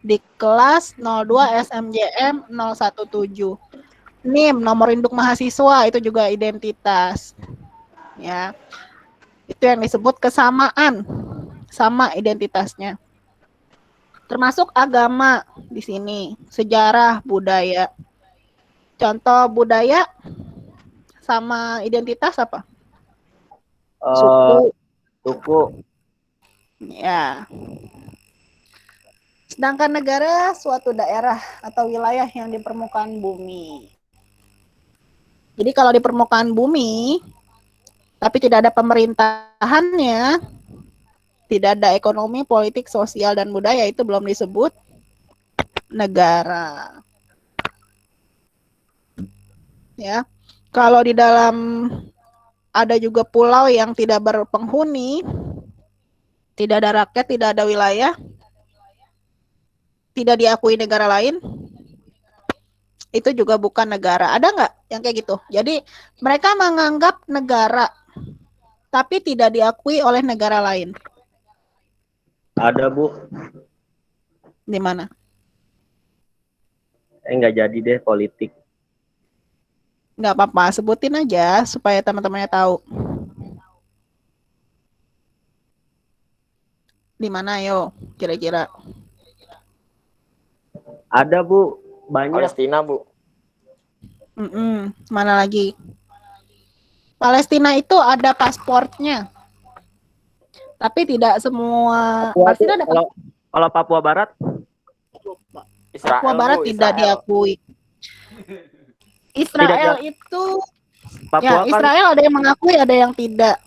[SPEAKER 1] di kelas 02 SMJM 017. NIM, nomor induk mahasiswa, itu juga identitas. Ya. Itu yang disebut kesamaan. Sama identitasnya. Termasuk agama di sini, sejarah, budaya. Contoh budaya sama identitas apa?
[SPEAKER 2] Suku.
[SPEAKER 1] Ya. Sedangkan negara suatu daerah atau wilayah yang di permukaan bumi. Jadi kalau di permukaan bumi, tapi tidak ada pemerintahannya, tidak ada ekonomi, politik, sosial, dan budaya, itu belum disebut negara. Ya, kalau di dalam ada juga pulau yang tidak berpenghuni, tidak ada rakyat, tidak ada wilayah, tidak diakui negara lain, itu juga bukan negara. Ada nggak yang kayak gitu? Jadi mereka menganggap negara, tapi tidak diakui oleh negara lain.
[SPEAKER 2] Ada, Bu.
[SPEAKER 1] Di mana?
[SPEAKER 2] Nggak jadi deh politik.
[SPEAKER 1] Nggak apa-apa, sebutin aja supaya teman-temannya tahu. Di mana, yo? Kira-kira?
[SPEAKER 2] Ada, Bu. Banyak.
[SPEAKER 7] Palestina, Bu.
[SPEAKER 1] Mana lagi? Palestina itu ada pasportnya. Tapi tidak semua Palestina ada
[SPEAKER 2] kalau Papua Barat?
[SPEAKER 7] Israel,
[SPEAKER 1] Papua Barat
[SPEAKER 7] Bu,
[SPEAKER 1] tidak
[SPEAKER 7] Israel.
[SPEAKER 1] diakui. Israel itu
[SPEAKER 2] Papua
[SPEAKER 1] ya,
[SPEAKER 2] kan
[SPEAKER 1] Israel ada yang mengakui, ada yang tidak.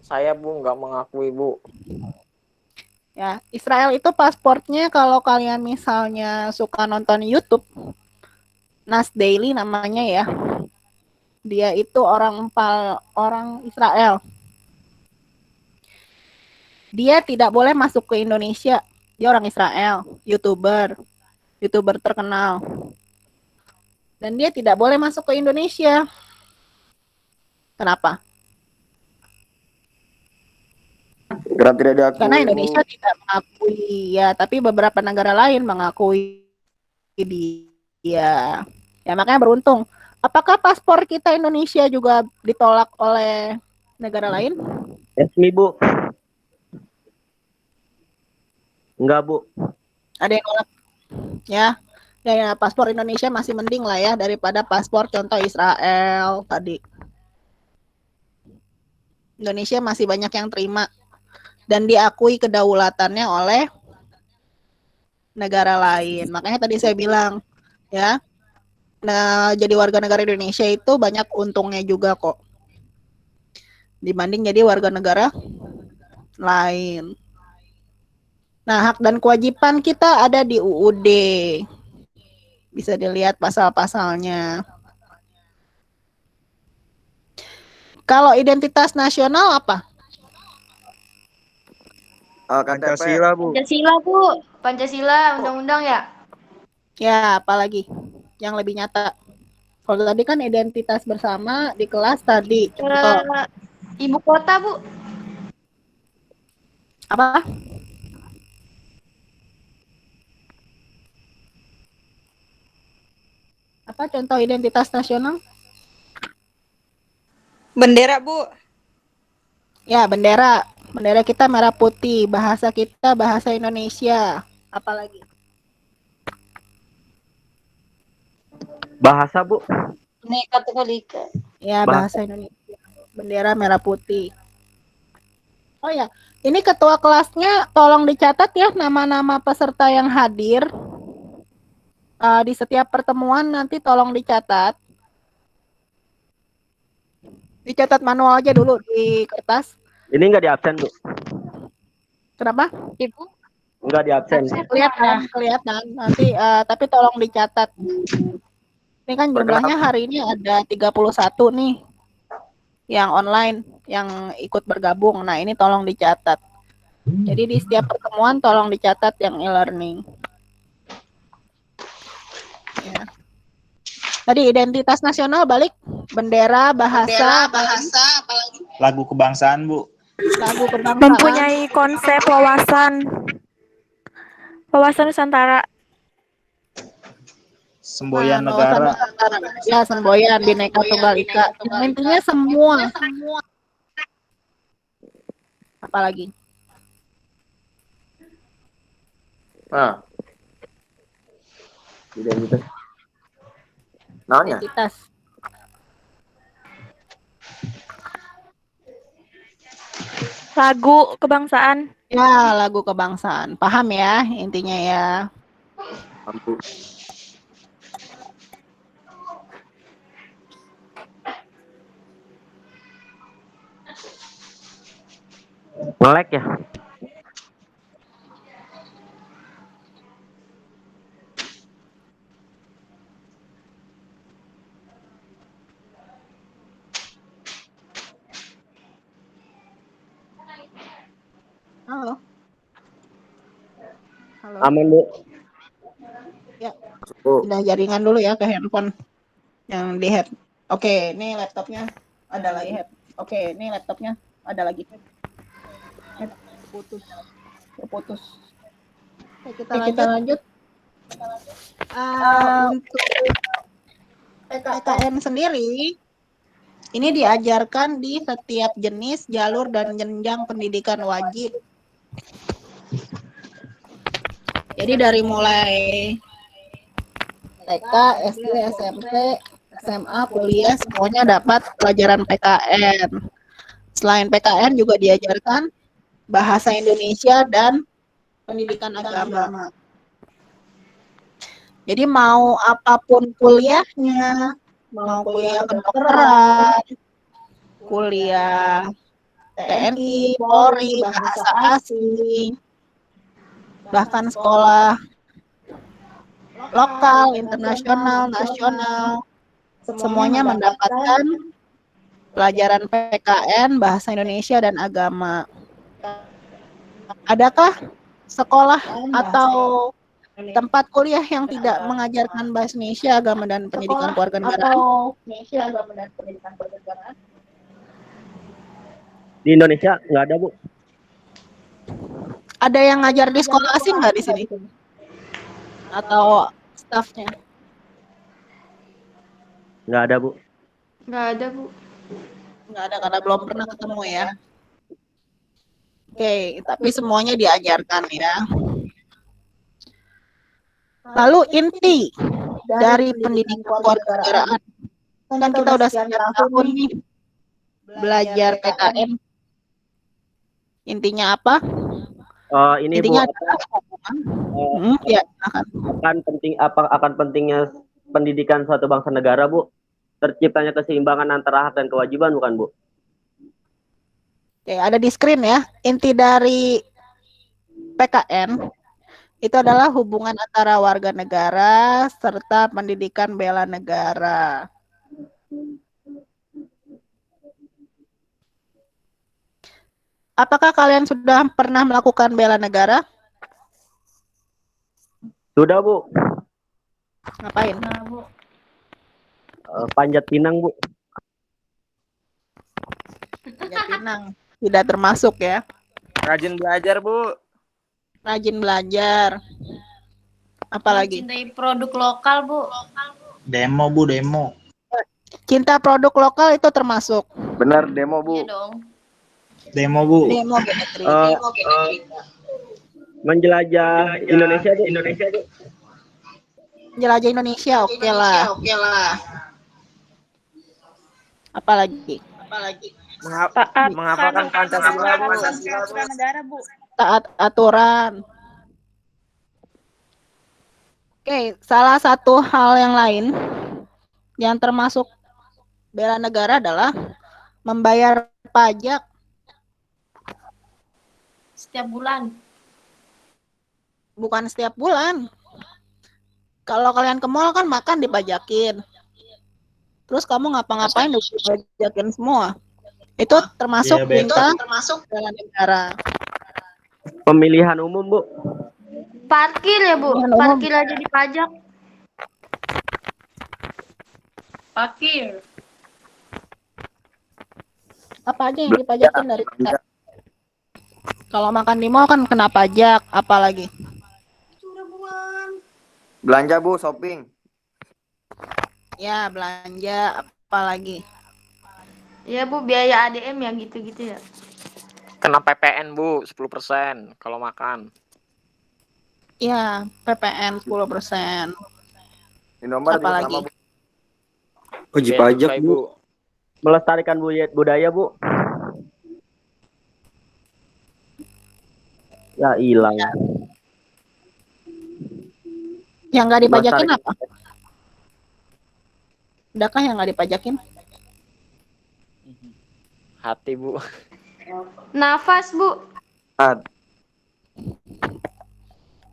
[SPEAKER 7] Saya, Bu, nggak mengakui, Bu.
[SPEAKER 1] Ya, Israel itu pasportnya kalau kalian misalnya suka nonton YouTube, Nas Daily namanya ya. Dia itu orang Israel. Dia tidak boleh masuk ke Indonesia. Dia orang Israel, YouTuber terkenal. Dan dia tidak boleh masuk ke Indonesia. Kenapa?
[SPEAKER 10] Karena tidak diakui.
[SPEAKER 1] Karena Indonesia tidak mengakui ya, tapi beberapa negara lain mengakui dia. Ya makanya beruntung. Apakah paspor kita Indonesia juga ditolak oleh negara lain?
[SPEAKER 2] resmi, Bu. Enggak, Bu.
[SPEAKER 1] Ada yang nolak? Ya, paspor Indonesia masih mending lah ya daripada paspor contoh Israel tadi. Indonesia masih banyak yang terima dan diakui kedaulatannya oleh negara lain. Makanya tadi saya bilang ya, nah jadi warga negara Indonesia itu banyak untungnya juga kok dibanding jadi warga negara lain. Nah, hak dan kewajiban kita ada di UUD. Bisa dilihat pasal-pasalnya. Kalau identitas nasional apa?
[SPEAKER 6] Pancasila, Bu.
[SPEAKER 3] Pancasila, Bu. Pancasila, undang-undang ya?
[SPEAKER 1] Ya, apalagi yang lebih nyata. Kalau tadi kan identitas bersama di kelas tadi. Contoh.
[SPEAKER 3] Ibu kota, Bu.
[SPEAKER 1] Apa? Apa contoh identitas nasional?
[SPEAKER 12] Bendera, Bu.
[SPEAKER 1] Ya, bendera. Bendera kita merah putih, bahasa kita bahasa Indonesia. Apalagi?
[SPEAKER 2] Bahasa, Bu.
[SPEAKER 12] Bineka Tunggal Ika.
[SPEAKER 1] Ya, bahasa Indonesia. Bendera merah putih. Oh ya, ini ketua kelasnya tolong dicatat ya nama-nama peserta yang hadir. Di setiap pertemuan nanti tolong dicatat. Dicatat manual aja dulu di kertas.
[SPEAKER 2] Ini nggak di absen, Bu.
[SPEAKER 1] Kenapa?
[SPEAKER 12] Ibu.
[SPEAKER 2] Nggak di absen.
[SPEAKER 1] Kelihatan. Nanti tapi tolong dicatat. Ini kan jumlahnya hari ini ada 31 nih. Yang online, yang ikut bergabung. Nah, ini tolong dicatat. Jadi di setiap pertemuan tolong dicatat yang e-learning. Ya. Tadi identitas nasional balik, bendera, bahasa, apalagi?
[SPEAKER 11] Lagu kebangsaan, Bu.
[SPEAKER 1] Lagu kebangsaan.
[SPEAKER 8] Mempunyai konsep wawasan Nusantara.
[SPEAKER 11] Semboyan negara.
[SPEAKER 1] Ya, semboyan, Bineka Tunggal Ika. Intinya semua. Apalagi?
[SPEAKER 7] Nah,
[SPEAKER 2] Identitas.
[SPEAKER 7] naonnya?
[SPEAKER 1] Identitas.
[SPEAKER 8] Lagu kebangsaan.
[SPEAKER 1] Ya, lagu kebangsaan. Paham ya intinya ya.
[SPEAKER 7] Mampu.
[SPEAKER 2] Ngelek ya?
[SPEAKER 1] Halo. Halo.
[SPEAKER 2] Aman, Bu.
[SPEAKER 1] Ya. Pindah jaringan dulu ya ke handphone yang di head. Oke, ini laptopnya ada lagi head. Oke, ini laptopnya ada lagi. Head putus. Oke, kita lanjut. Untuk PKN sendiri ini diajarkan di setiap jenis, jalur, dan jenjang pendidikan wajib. Jadi dari mulai TK, SD, SMP, SMA, kuliah, semuanya dapat pelajaran PKN. Selain PKN juga diajarkan bahasa Indonesia dan pendidikan agama. Jadi mau apapun kuliahnya, mau kuliah kedokteran, kuliah TNI, Polri, bahasa asing, bahkan sekolah lokal, internasional, nasional, semuanya mendapatkan pelajaran PKN, bahasa Indonesia, dan agama. Adakah sekolah atau tempat kuliah yang tidak mengajarkan bahasa Indonesia, agama, dan pendidikan kewarganegaraan?
[SPEAKER 2] Di Indonesia nggak ada, Bu.
[SPEAKER 1] Ada yang ngajar di sekolah asing nggak di sini? Atau stafnya?
[SPEAKER 2] Nggak ada, Bu.
[SPEAKER 3] Nggak ada, Bu.
[SPEAKER 1] Nggak ada karena belum pernah ketemu ya. Oke, tapi semuanya diajarkan ya. Lalu inti dari pendidikan kewarganegaraan. Kan kita udah sekian tahun nih belajar PKN. Intinya apa?
[SPEAKER 2] Ini,
[SPEAKER 1] Intinya
[SPEAKER 2] Bu,
[SPEAKER 1] adalah ya,
[SPEAKER 2] akan pentingnya pendidikan suatu bangsa negara, Bu. Terciptanya keseimbangan antara hak dan kewajiban, bukan, Bu?
[SPEAKER 1] Oke, ada di screen ya. Inti dari PKN itu adalah hubungan antara warga negara serta pendidikan bela negara. Apakah kalian sudah pernah melakukan bela negara?
[SPEAKER 2] Sudah, Bu.
[SPEAKER 1] Ngapain?
[SPEAKER 2] Panjat pinang, Bu.
[SPEAKER 1] Panjat pinang. Tidak termasuk ya.
[SPEAKER 11] Rajin belajar, Bu.
[SPEAKER 1] Rajin belajar. Apalagi?
[SPEAKER 12] Mencintai produk lokal, Bu.
[SPEAKER 11] Demo Bu, demo.
[SPEAKER 1] Cinta produk lokal itu termasuk.
[SPEAKER 10] Benar demo Bu.
[SPEAKER 3] Iya dong.
[SPEAKER 11] Demo Bu.
[SPEAKER 1] Demo geometri.
[SPEAKER 2] Menjelajah Indonesia Bu.
[SPEAKER 1] Jelajah Indonesia, oke lah. Apalagi?
[SPEAKER 11] Menghafalkan Pancasila Bu.
[SPEAKER 8] Peraturan negara, Bu.
[SPEAKER 1] Taat aturan. Oke, salah satu hal yang lain yang termasuk bela negara adalah membayar pajak.
[SPEAKER 3] Setiap bulan.
[SPEAKER 1] Bukan setiap bulan. Kalau kalian ke mall kan makan dipajakin. Terus kamu ngapa-ngapain dipajakin semua. Itu termasuk perintah bela negara.
[SPEAKER 2] Pemilihan umum Bu.
[SPEAKER 3] Parkir ya, Bu. Parkir aja dipajak. Parkir.
[SPEAKER 1] Apa aja yang dipajakin dari kita? Kalau makan di mall kan kena pajak, apalagi?
[SPEAKER 10] Belanja Bu, shopping.
[SPEAKER 1] Ya, belanja, apalagi?
[SPEAKER 3] Ya, Bu, biaya ADM ya gitu-gitu ya.
[SPEAKER 11] Kena PPN Bu, 10% kalau makan.
[SPEAKER 1] Ya, PPN 10%.
[SPEAKER 10] Indomaret
[SPEAKER 1] Apalagi?
[SPEAKER 10] sama Bu.
[SPEAKER 2] Wajib pajak Bu. Melestarikan budaya Bu. Ya hilang.
[SPEAKER 1] Yang nggak dipajakin
[SPEAKER 2] Melestarikan.
[SPEAKER 1] apa? Adakah yang nggak dipajakin?
[SPEAKER 11] Hati Bu.
[SPEAKER 3] Nafas, Bu.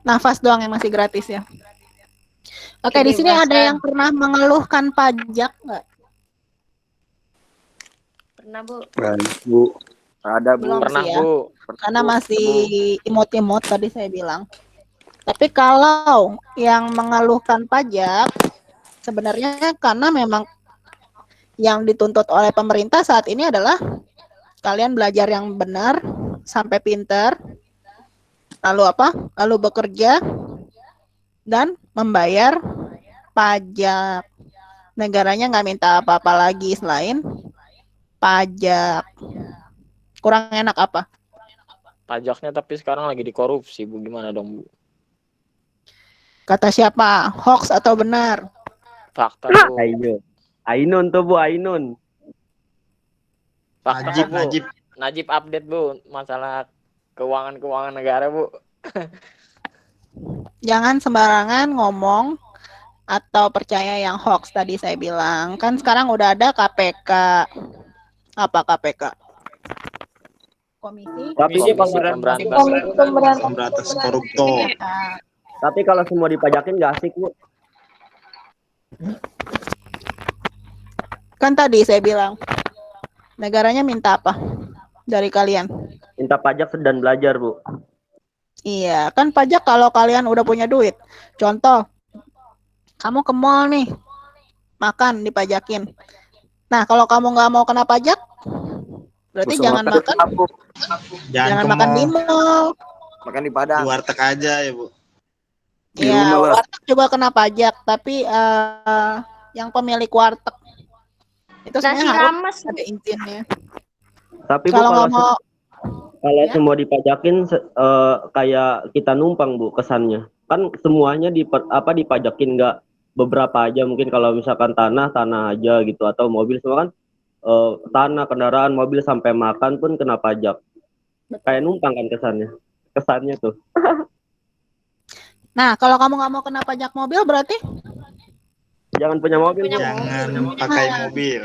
[SPEAKER 1] Nafas doang yang masih gratis ya. Oke, di sini ada yang pernah mengeluhkan pajak nggak?
[SPEAKER 3] Pernah, Bu.
[SPEAKER 10] Bu. Ada Bu.
[SPEAKER 1] Belum
[SPEAKER 11] Pernah
[SPEAKER 1] sih ya.
[SPEAKER 11] Bu.
[SPEAKER 1] Karena masih imut-imut tadi saya bilang. Tapi kalau yang mengeluhkan pajak, sebenarnya karena memang yang dituntut oleh pemerintah saat ini adalah kalian belajar yang benar sampai pintar, lalu apa? Lalu bekerja dan membayar pajak. Negaranya nggak minta apa-apa lagi selain pajak. Kurang enak apa?
[SPEAKER 11] Pajaknya tapi sekarang lagi dikorupsi Bu, gimana dong Bu?
[SPEAKER 1] Kata siapa? Hoax atau benar?
[SPEAKER 11] Fakta Bu.
[SPEAKER 2] Ayo. Ainun tuh Bu, Ainun.
[SPEAKER 11] Fakta Bu. Najib update Bu masalah keuangan negara Bu.
[SPEAKER 1] Jangan sembarangan ngomong atau percaya yang hoax tadi saya bilang. Kan sekarang udah ada KPK. Apa KPK?
[SPEAKER 2] Komisi
[SPEAKER 11] Pemberantas Koruptor.
[SPEAKER 2] Tapi kalau semua dipajakin nggak asik Bu.
[SPEAKER 1] Kan tadi saya bilang negaranya minta apa dari kalian?
[SPEAKER 2] Minta pajak dan belajar Bu.
[SPEAKER 1] Iya, kan pajak kalau kalian udah punya duit. Contoh, kamu ke mall nih, makan dipajakin. Nah, kalau kamu nggak mau kena pajak, berarti jangan makan. Jangan makan di mall.
[SPEAKER 10] Makan di Padang.
[SPEAKER 11] Di warteg aja ya Bu.
[SPEAKER 1] Ya, warteg juga kena pajak, tapi yang pemilik warteg itu sebenarnya harus ada izinnya.
[SPEAKER 2] Tapi Bu,
[SPEAKER 1] Kalau nggak mau,
[SPEAKER 2] kalau
[SPEAKER 1] ya?
[SPEAKER 2] semua dipajakin kayak kita numpang Bu kesannya. Kan semuanya dipajakin, nggak beberapa aja, mungkin kalau misalkan tanah aja gitu, atau mobil semua kan tanah, kendaraan, mobil sampai makan pun kena pajak. Kayak numpang kan kesannya tuh.
[SPEAKER 1] Nah, kalau kamu nggak mau kena pajak mobil berarti
[SPEAKER 2] Jangan punya mobil.
[SPEAKER 11] Jangan pakai mobil.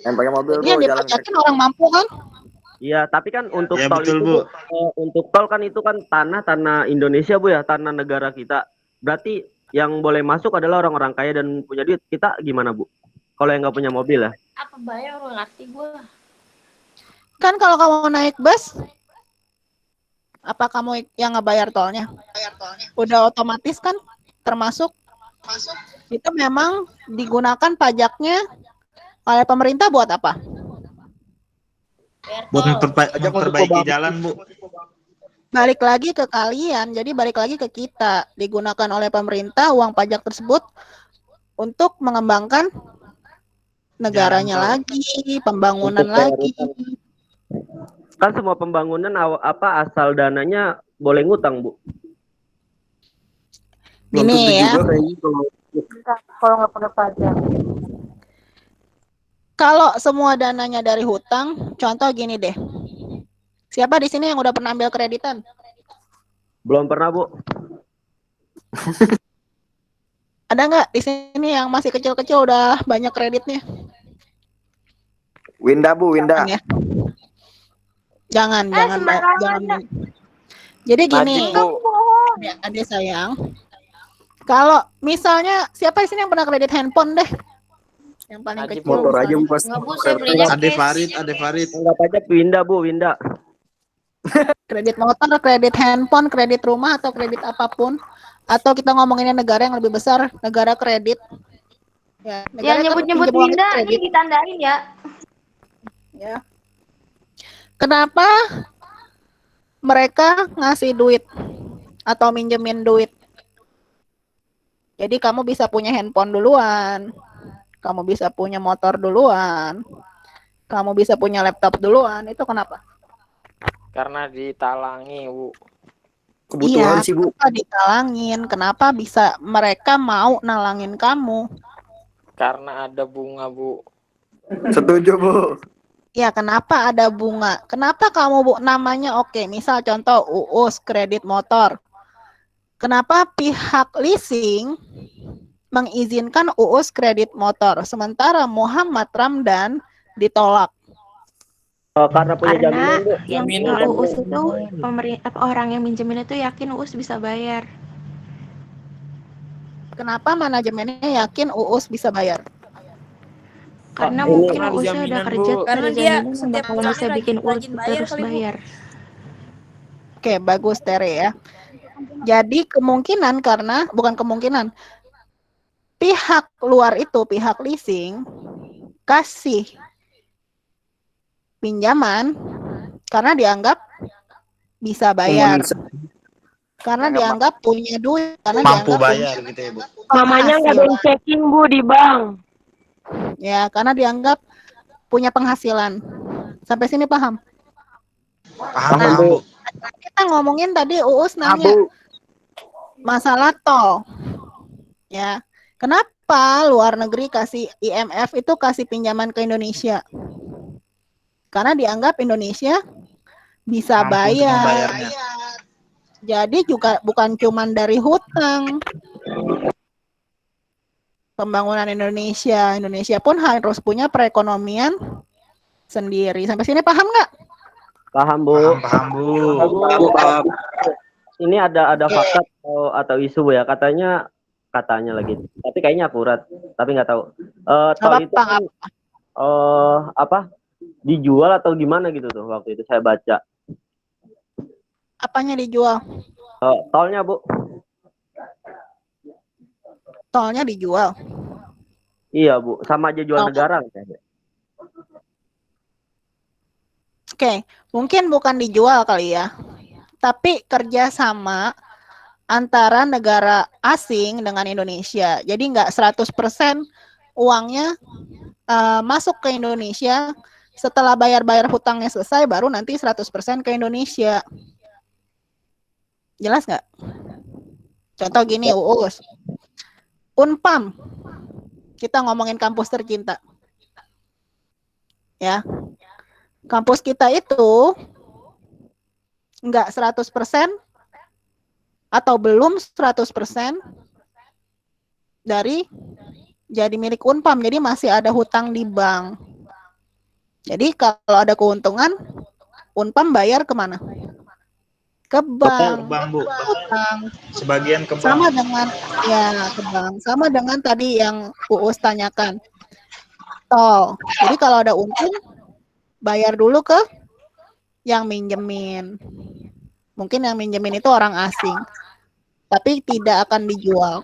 [SPEAKER 10] Yang pakai mobil
[SPEAKER 1] ini yang
[SPEAKER 10] Bu, jalan
[SPEAKER 1] dipajakin orang mampu kan?
[SPEAKER 2] Iya, tapi kan untuk
[SPEAKER 11] Ya,
[SPEAKER 2] tol
[SPEAKER 11] betul,
[SPEAKER 2] itu
[SPEAKER 11] Bu.
[SPEAKER 2] Untuk tol kan itu kan tanah Indonesia Bu ya, tanah negara kita. Berarti yang boleh masuk adalah orang-orang kaya dan punya duit. Kita gimana Bu? Kalau yang nggak punya mobil ya?
[SPEAKER 3] Apa bayar orang ngerti gue.
[SPEAKER 1] Kan kalau kamu naik bus, apa kamu yang ngebayar tolnya? Udah otomatis kan termasuk. Itu memang digunakan pajaknya oleh pemerintah buat apa?
[SPEAKER 11] Buat memperbaiki jalan Bu.
[SPEAKER 1] Balik lagi ke kalian, jadi balik lagi ke kita. Digunakan oleh pemerintah uang pajak tersebut untuk mengembangkan negaranya lagi, pembangunan
[SPEAKER 2] Untuk bayar
[SPEAKER 1] lagi.
[SPEAKER 2] utang. Kan semua pembangunan asal dananya boleh ngutang, Bu.
[SPEAKER 10] Belum
[SPEAKER 1] Gini
[SPEAKER 10] tentu
[SPEAKER 1] ya,
[SPEAKER 10] juga kayaknya
[SPEAKER 12] Kalau nggak pakai pajak.
[SPEAKER 1] kalau semua dananya dari hutang, contoh gini deh. Siapa di sini yang udah pernah ambil kreditan?
[SPEAKER 2] Belum pernah, Bu.
[SPEAKER 1] Ada nggak di sini yang masih kecil-kecil udah banyak kreditnya?
[SPEAKER 10] Winda, Bu, Winda.
[SPEAKER 1] Ya. Jangan. Jadi
[SPEAKER 11] Najib,
[SPEAKER 1] gini,
[SPEAKER 11] Bu.
[SPEAKER 1] adik sayang. Kalau misalnya siapa di sini yang pernah kredit handphone deh? Yang paling
[SPEAKER 11] Najib,
[SPEAKER 1] kecil.
[SPEAKER 10] Motor aja, Bu,
[SPEAKER 1] misalnya.
[SPEAKER 10] pasti.
[SPEAKER 12] Nggak, Bu, saya belinya
[SPEAKER 13] Ade
[SPEAKER 12] cash.
[SPEAKER 13] Farid.
[SPEAKER 2] Enggak pajak Winda, Bu, Winda.
[SPEAKER 1] Kredit motor, kredit handphone, kredit rumah atau kredit apapun. Atau kita ngomonginnya negara yang lebih besar, negara kredit. Ya, negara
[SPEAKER 3] Yang nyebut-nyebut
[SPEAKER 1] pinjam uang itu
[SPEAKER 3] Winda
[SPEAKER 1] kredit.
[SPEAKER 3] ini ditandain ya.
[SPEAKER 1] Ya. Kenapa mereka ngasih duit atau minjemin duit? Jadi kamu bisa punya handphone duluan, kamu bisa punya motor duluan, kamu bisa punya laptop duluan. Itu kenapa?
[SPEAKER 11] Karena ditalangi, Bu.
[SPEAKER 10] Kebutuhan
[SPEAKER 1] Iya,
[SPEAKER 10] sih, Bu.
[SPEAKER 1] kenapa ditalangin? Kenapa bisa mereka mau nalangin kamu?
[SPEAKER 11] Karena ada bunga, Bu.
[SPEAKER 10] Setuju, Bu.
[SPEAKER 1] Ya, kenapa ada bunga? Kenapa kamu, Bu, namanya oke, misal contoh UUS kredit motor. Kenapa pihak leasing mengizinkan UUS kredit motor, sementara Muhammad Ramdan ditolak?
[SPEAKER 2] Karena punya
[SPEAKER 4] Karena
[SPEAKER 2] jaminan, Bu.
[SPEAKER 4] yang
[SPEAKER 13] Jaminan,
[SPEAKER 4] UUS
[SPEAKER 13] Bu.
[SPEAKER 4] itu orang yang minjemin itu yakin UUS bisa bayar.
[SPEAKER 1] Kenapa manajemennya yakin UUS bisa bayar?
[SPEAKER 4] Karena
[SPEAKER 2] ini
[SPEAKER 4] mungkin
[SPEAKER 13] karena ada
[SPEAKER 4] UUS-nya udah
[SPEAKER 13] jaminan,
[SPEAKER 4] kerja,
[SPEAKER 13] Bu.
[SPEAKER 12] Karena
[SPEAKER 4] ada
[SPEAKER 12] dia
[SPEAKER 4] jaminan
[SPEAKER 12] setiap
[SPEAKER 4] kalau bisa
[SPEAKER 12] bulannya
[SPEAKER 4] bikin UUS
[SPEAKER 12] rajin bayar
[SPEAKER 4] terus
[SPEAKER 12] kali, Bu.
[SPEAKER 4] bayar.
[SPEAKER 1] Oke, bagus Tere ya. Jadi kemungkinan bukan kemungkinan, pihak luar itu, pihak leasing, kasih pinjaman karena dianggap bisa bayar. Karena dianggap punya duit, karena
[SPEAKER 13] Mampu
[SPEAKER 1] dianggap
[SPEAKER 13] bayar gitu ya, Bu.
[SPEAKER 14] Namanya nggak ada
[SPEAKER 1] penghasilan.
[SPEAKER 14] checking, Bu, di bank.
[SPEAKER 1] Ya, karena dianggap punya penghasilan. Sampai sini paham?
[SPEAKER 13] Paham, Bu.
[SPEAKER 1] Kita ngomongin tadi UUS nanya masalah tol. Ya. Kenapa luar negeri kasih IMF itu kasih pinjaman ke Indonesia? Karena dianggap Indonesia bisa
[SPEAKER 13] Mampu untuk
[SPEAKER 1] bayar.
[SPEAKER 13] membayarnya.
[SPEAKER 1] Jadi juga bukan cuma dari hutang. Pembangunan Indonesia pun harus punya perekonomian sendiri. Sampai sini paham nggak?
[SPEAKER 2] Paham, Bu.
[SPEAKER 13] Paham, Bu.
[SPEAKER 2] Paham. Ini ada fakta atau isu, Bu, ya. Katanya lagi. Tapi kayaknya akurat, tapi nggak tahu. Tol itu kan dijual atau gimana gitu tuh waktu itu saya baca.
[SPEAKER 1] Apanya dijual?
[SPEAKER 2] Tolnya, Bu.
[SPEAKER 1] Tolnya dijual.
[SPEAKER 2] Iya, Bu. Sama aja jual negara.
[SPEAKER 1] Oke, mungkin bukan dijual kali ya. Tapi kerjasama antara negara asing dengan Indonesia. Jadi nggak 100% uangnya masuk ke Indonesia. Setelah bayar-bayar hutangnya selesai, baru nanti 100% ke Indonesia. Jelas nggak? Contoh gini, UUS. Unpam. Kita ngomongin kampus tercinta. Ya. Kampus kita itu nggak 100% atau belum 100% dari jadi milik Unpam. Jadi masih ada hutang di bank. Jadi kalau ada keuntungan, Unpam bayar kemana? Ke bank.
[SPEAKER 13] Ke bank, Bu.
[SPEAKER 1] Hutang.
[SPEAKER 13] Sebagian ke bank.
[SPEAKER 1] Sama dengan ke bank. Sama dengan tadi yang UUS tanyakan. Tol. Jadi kalau ada untung, bayar dulu ke yang minjemin. Mungkin yang minjemin itu orang asing. Tapi tidak akan dijual.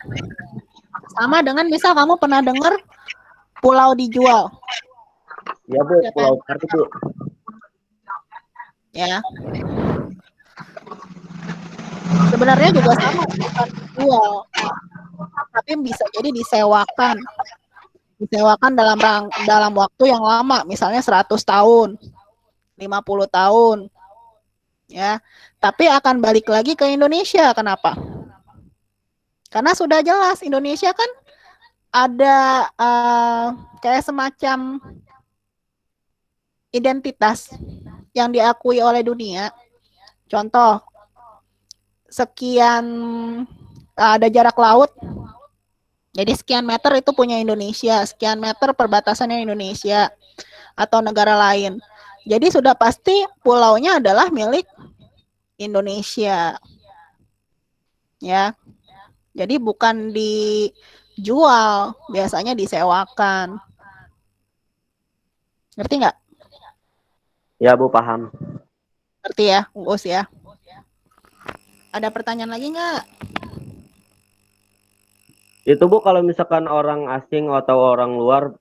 [SPEAKER 1] Sama dengan misal kamu pernah dengar pulau dijual.
[SPEAKER 2] Ya, Bu, Pulau Kartu, Bu.
[SPEAKER 1] Ya. Sebenarnya juga sama, bukan dijual. tapi bisa jadi disewakan. Disewakan dalam waktu yang lama, misalnya 100 tahun, 50 tahun. Ya. Tapi akan balik lagi ke Indonesia. Kenapa? Karena sudah jelas Indonesia kan ada kayak semacam identitas yang diakui oleh dunia. Contoh, sekian ada jarak laut, jadi sekian meter itu punya Indonesia, sekian meter perbatasannya Indonesia atau negara lain. Jadi sudah pasti pulaunya adalah milik Indonesia. Ya. Jadi bukan dijual, biasanya disewakan. Ngerti nggak?
[SPEAKER 2] Ya Bu, paham.
[SPEAKER 1] Ngerti ya, Uus ya. Ada pertanyaan lagi nggak?
[SPEAKER 2] Itu Bu, kalau misalkan orang asing atau orang luar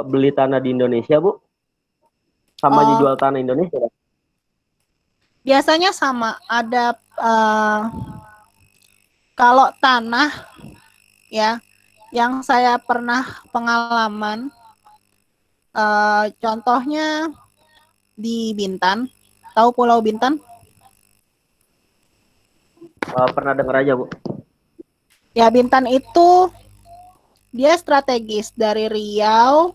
[SPEAKER 2] beli tanah di Indonesia Bu, sama dijual tanah Indonesia?
[SPEAKER 1] Biasanya sama. Ada kalau tanah ya, yang saya pernah pengalaman, contohnya di Bintan. Tahu Pulau Bintan?
[SPEAKER 2] Pernah dengar aja Bu.
[SPEAKER 1] Ya, Bintan itu dia strategis dari Riau,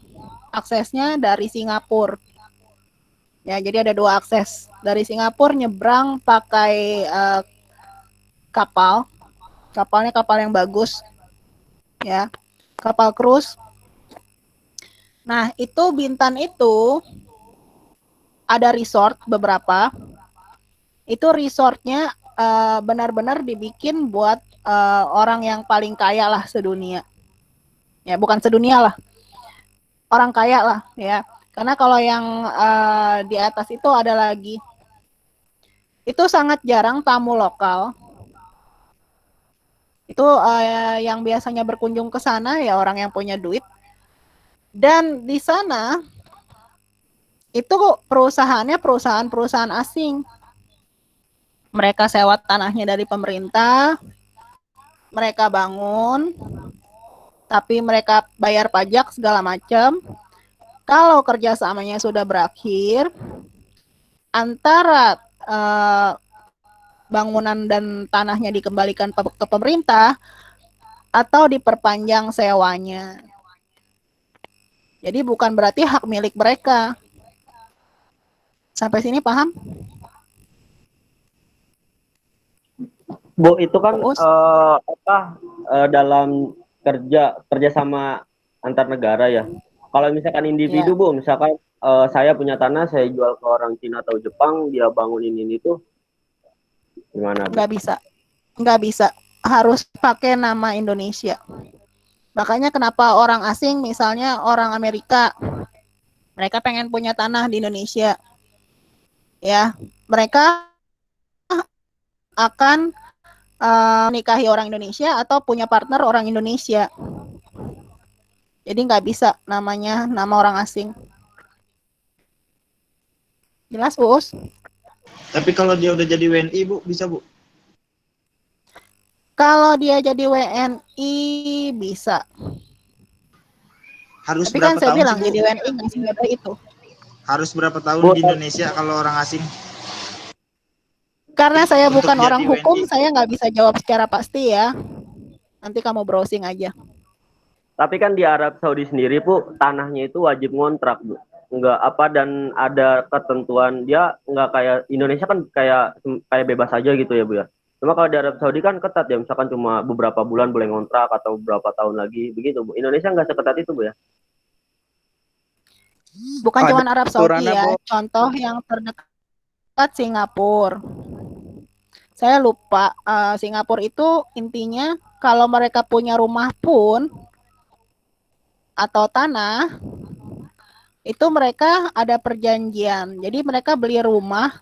[SPEAKER 1] aksesnya dari Singapura. Ya, jadi ada 2 akses. Dari Singapura nyebrang pakai kapal. Kapalnya kapal yang bagus. Ya. Kapal cruise. Nah, itu Bintan itu ada resort beberapa. Itu resortnya benar-benar dibikin buat orang yang paling kaya lah sedunia. Ya, bukan sedunia lah. Orang kaya lah, ya. Karena kalau yang di atas itu ada lagi. Itu sangat jarang tamu lokal. Itu yang biasanya berkunjung ke sana ya orang yang punya duit. Dan di sana itu perusahaannya perusahaan asing. Mereka sewa tanahnya dari pemerintah, mereka bangun, tapi mereka bayar pajak segala macam. Kalau kerjasamanya sudah berakhir, antara bangunan dan tanahnya dikembalikan ke pemerintah atau diperpanjang sewanya. Jadi bukan berarti hak milik mereka. Sampai sini paham?
[SPEAKER 2] Bu, itu kan dalam kerja sama antar negara ya. Kalau misalkan individu Bu, misalkan saya punya tanah, saya jual ke orang Cina atau Jepang, dia bangunin ini tuh gimana Bu?
[SPEAKER 1] Nggak bisa. Harus pakai nama Indonesia. Makanya kenapa orang asing, misalnya orang Amerika, mereka pengen punya tanah di Indonesia. Ya, mereka akan menikahi orang Indonesia atau punya partner orang Indonesia. Jadi nggak bisa namanya nama orang asing. Jelas, Uus?
[SPEAKER 13] Tapi kalau dia udah jadi WNI, Bu, bisa, Bu?
[SPEAKER 1] Kalau dia jadi WNI, bisa.
[SPEAKER 13] Harus
[SPEAKER 1] Tapi
[SPEAKER 13] berapa
[SPEAKER 1] kan saya
[SPEAKER 13] tahun
[SPEAKER 1] bilang
[SPEAKER 13] sih, Bu?
[SPEAKER 1] jadi WNI nggak semudah itu.
[SPEAKER 13] Harus berapa tahun di Indonesia kalau orang asing?
[SPEAKER 1] Karena saya
[SPEAKER 13] Untuk
[SPEAKER 1] bukan
[SPEAKER 13] jadi
[SPEAKER 1] orang hukum,
[SPEAKER 13] WNI.
[SPEAKER 1] saya nggak bisa jawab secara pasti ya. Nanti kamu browsing aja.
[SPEAKER 2] Tapi kan di Arab Saudi sendiri Bu, tanahnya itu wajib ngontrak Bu. Enggak apa, dan ada ketentuan, dia nggak kayak Indonesia kan kayak bebas aja gitu ya Bu ya. Cuma kalau di Arab Saudi kan ketat ya, misalkan cuma beberapa bulan boleh ngontrak atau beberapa tahun lagi begitu Bu. Indonesia nggak seketat itu Bu ya.
[SPEAKER 1] Bukan cuma Arab Saudi ya, contoh yang terdekat Singapura. Saya lupa, Singapura itu intinya kalau mereka punya rumah pun atau tanah, itu mereka ada perjanjian. Jadi mereka beli rumah,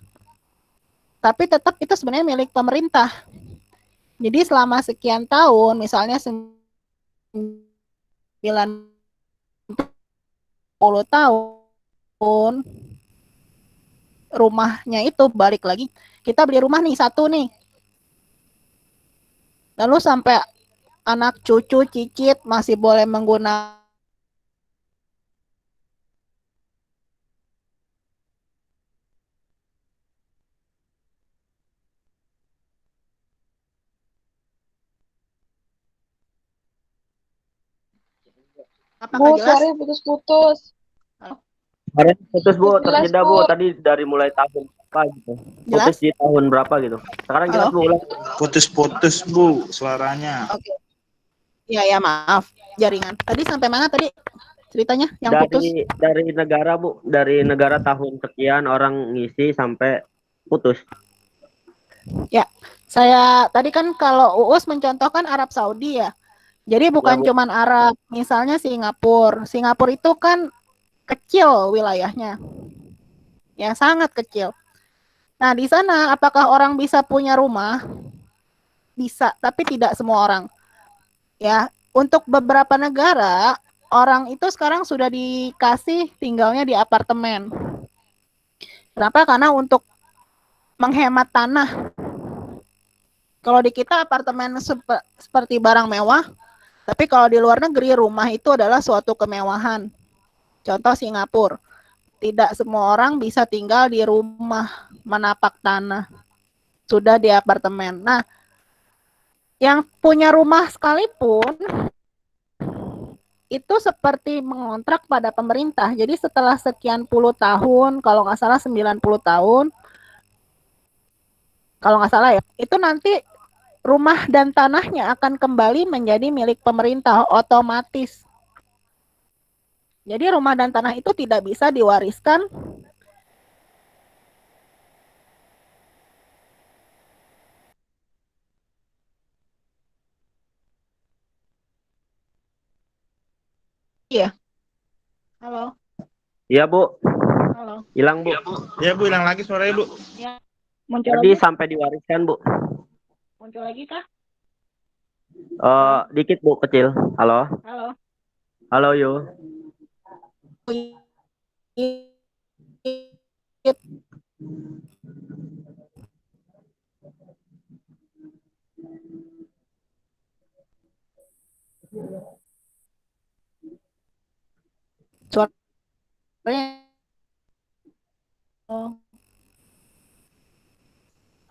[SPEAKER 1] tapi tetap itu sebenarnya milik pemerintah. Jadi selama sekian tahun, misalnya 90 tahun, rumahnya itu balik lagi. Kita beli rumah nih, 1 nih. Lalu sampai anak cucu cicit masih boleh menggunakan
[SPEAKER 3] Bu, suaranya putus-putus.
[SPEAKER 2] Kemarin putus Bu,
[SPEAKER 3] Jelas,
[SPEAKER 2] terjeda Bu.
[SPEAKER 3] Bu.
[SPEAKER 2] Tadi dari mulai tahun berapa gitu. Putus
[SPEAKER 1] Jelas?
[SPEAKER 2] di tahun berapa gitu. Sekarang jelas
[SPEAKER 1] Halo?
[SPEAKER 2] Bu. Ulang.
[SPEAKER 13] Putus-putus Bu suaranya.
[SPEAKER 1] Oke. Ya ya maaf jaringan. Tadi sampai mana tadi ceritanya yang putus?
[SPEAKER 2] Dari negara Bu, dari negara tahun sekian orang ngisi sampai putus.
[SPEAKER 1] Ya, saya tadi kan kalau Uus mencontohkan Arab Saudi ya. Jadi bukan
[SPEAKER 2] Bu.
[SPEAKER 1] cuman Arab, misalnya Singapura. Singapura itu kan kecil wilayahnya. Ya, sangat kecil. Nah, di sana apakah orang bisa punya rumah? Bisa, tapi tidak semua orang. Ya, untuk beberapa negara, orang itu sekarang sudah dikasih tinggalnya di apartemen. Kenapa? Karena untuk menghemat tanah. Kalau di kita apartemen seperti barang mewah, tapi kalau di luar negeri rumah itu adalah suatu kemewahan. Contoh Singapura, tidak semua orang bisa tinggal di rumah menapak tanah, sudah di apartemen. Nah, yang punya rumah sekalipun itu seperti mengontrak pada pemerintah. Jadi setelah sekian puluh tahun, kalau nggak salah 90 tahun, kalau nggak salah ya, itu nanti rumah dan tanahnya akan kembali menjadi milik pemerintah otomatis. Jadi rumah dan tanah itu tidak bisa diwariskan. Iya. Halo.
[SPEAKER 2] Iya Bu.
[SPEAKER 1] Halo.
[SPEAKER 2] Hilang Bu.
[SPEAKER 13] Ya Bu, hilang lagi suaranya Bu.
[SPEAKER 1] Ya. Muncul
[SPEAKER 2] Tadi
[SPEAKER 1] lagi?
[SPEAKER 2] sampai diwariskan Bu.
[SPEAKER 1] Muncul lagi kah?
[SPEAKER 2] Dikit Bu, kecil. Halo.
[SPEAKER 1] Halo.
[SPEAKER 2] Halo Yu.
[SPEAKER 1] Suaranya.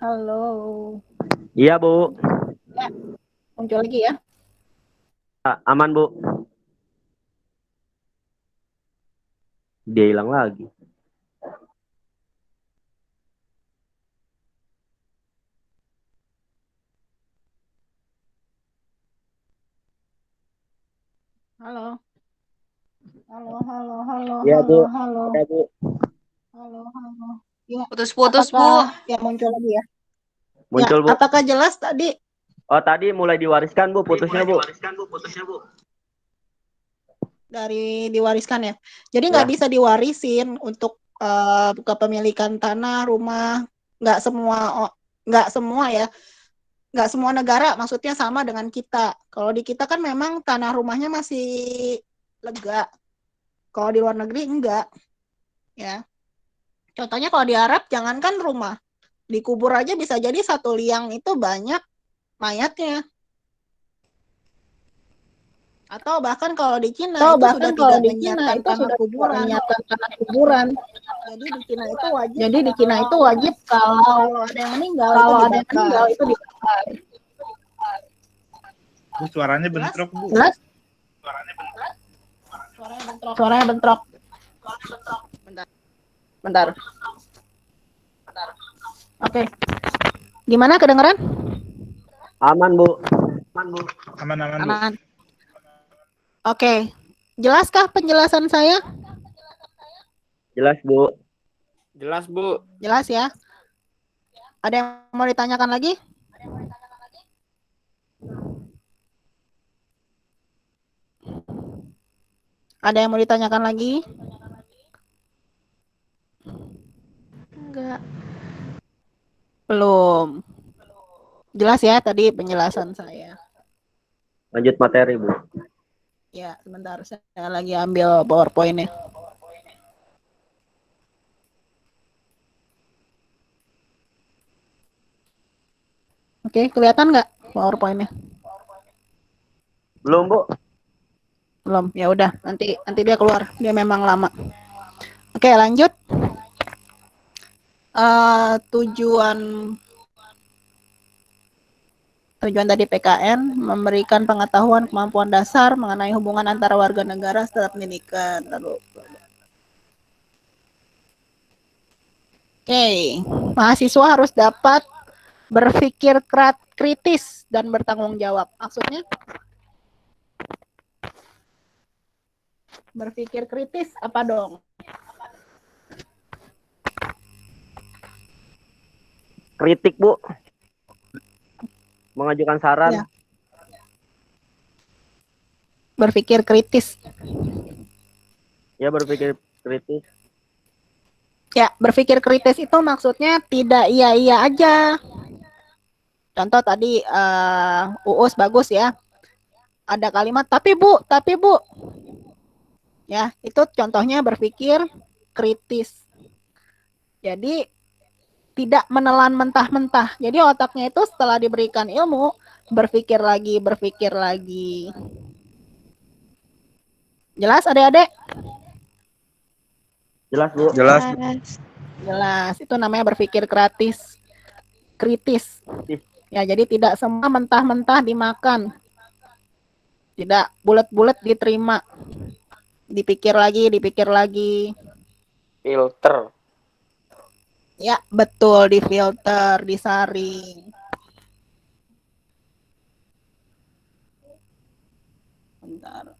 [SPEAKER 1] Halo.
[SPEAKER 2] Iya Bu.
[SPEAKER 1] Ya. Muncul lagi ya.
[SPEAKER 2] Aman Bu. Dia hilang lagi.
[SPEAKER 1] Halo. Halo.
[SPEAKER 2] Iya Bu.
[SPEAKER 1] Halo.
[SPEAKER 2] Ada Bu.
[SPEAKER 1] Halo. Ya.
[SPEAKER 3] Putus-putus, Bu.
[SPEAKER 1] Ya muncul lagi ya.
[SPEAKER 2] Muncul
[SPEAKER 1] Ya,
[SPEAKER 2] Bu.
[SPEAKER 1] apakah jelas tadi?
[SPEAKER 2] Oh tadi mulai diwariskan Bu, putusnya Bu.
[SPEAKER 1] Dari diwariskan ya. Jadi nggak bisa diwarisin untuk kepemilikan tanah, rumah, nggak semua ya. Nggak semua negara maksudnya sama dengan kita. Kalau di kita kan memang tanah rumahnya masih lega. Kalau di luar negeri enggak. Ya. Contohnya kalau di Arab jangankan rumah. Dikubur aja bisa jadi satu liang itu banyak mayatnya. Atau bahkan kalau di Cina itu sudah tidak menyiapkan tanah kuburan. Jadi di Cina itu wajib kalau ada yang meninggal itu dibakar.
[SPEAKER 13] Bu, suaranya bentrok Bu.
[SPEAKER 1] Jelas? Suaranya bentrok. Bentar. Oke. Gimana kedengeran?
[SPEAKER 2] Aman Bu.
[SPEAKER 13] Aman Bu.
[SPEAKER 1] Aman. Oke. Jelaskah penjelasan saya?
[SPEAKER 2] Jelas Bu.
[SPEAKER 11] Jelas Bu.
[SPEAKER 1] Jelas ya. Ada yang mau ditanyakan lagi? Ada yang mau ditanyakan lagi?
[SPEAKER 4] Enggak.
[SPEAKER 1] Belum. Jelas ya tadi penjelasan saya.
[SPEAKER 2] Lanjut materi Bu.
[SPEAKER 1] Ya, sebentar saya lagi ambil PowerPoint-nya. Oke, kelihatan nggak PowerPoint-nya?
[SPEAKER 2] Belum, Bu.
[SPEAKER 1] Belum. Ya udah, nanti dia keluar. Dia memang lama. Oke, lanjut. Tujuan tadi PKN memberikan pengetahuan kemampuan dasar mengenai hubungan antara warga negara setelah pendidikan. Lalu, oke, mahasiswa harus dapat berpikir kritis dan bertanggung jawab. Maksudnya berpikir kritis apa dong?
[SPEAKER 2] Kritik, Bu. Mengajukan saran.
[SPEAKER 1] Ya. Berpikir kritis.
[SPEAKER 2] Ya, berpikir kritis.
[SPEAKER 1] Ya, berpikir kritis itu maksudnya tidak iya-iya aja. Contoh tadi Uus bagus ya. Ada kalimat tapi Bu. Ya, itu contohnya berpikir kritis. Jadi tidak menelan mentah-mentah. Jadi otaknya itu setelah diberikan ilmu, berpikir lagi. Jelas adik-adik?
[SPEAKER 2] Jelas, Bu.
[SPEAKER 1] Jelas. Itu namanya berpikir kritis. Ya, jadi tidak semua mentah-mentah dimakan. Tidak bulat-bulat diterima. Dipikir lagi.
[SPEAKER 11] Filter.
[SPEAKER 1] Ya, betul, difilter, disaring. Bentar.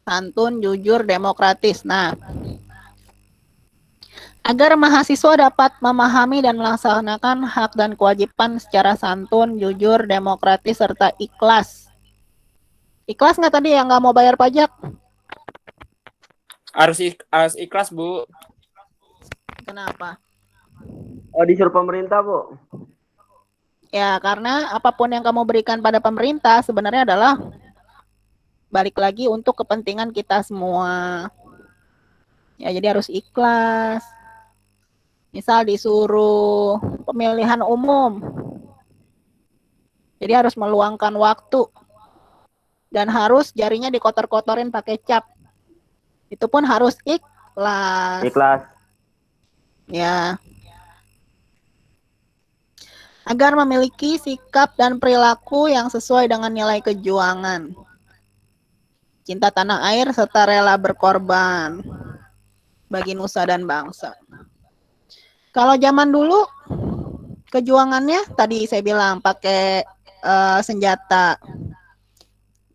[SPEAKER 1] Santun, jujur, demokratis. Nah, agar mahasiswa dapat memahami dan melaksanakan hak dan kewajiban secara santun, jujur, demokratis, serta ikhlas. Ikhlas nggak tadi yang nggak mau bayar pajak?
[SPEAKER 11] Harus ikhlas, Bu.
[SPEAKER 1] Kenapa?
[SPEAKER 2] Oh, disuruh pemerintah, Bu.
[SPEAKER 1] Ya, karena apapun yang kamu berikan pada pemerintah sebenarnya adalah balik lagi untuk kepentingan kita semua. Ya, jadi harus ikhlas. Misal disuruh pemilihan umum. Jadi harus meluangkan waktu. Dan harus jarinya dikotor-kotorin pakai cap. Itu pun harus ikhlas.
[SPEAKER 2] Ikhlas.
[SPEAKER 1] Ya. Agar memiliki sikap dan perilaku yang sesuai dengan nilai kejuangan. Cinta tanah air serta rela berkorban bagi nusa dan bangsa. Kalau zaman dulu kejuangannya tadi saya bilang pakai senjata.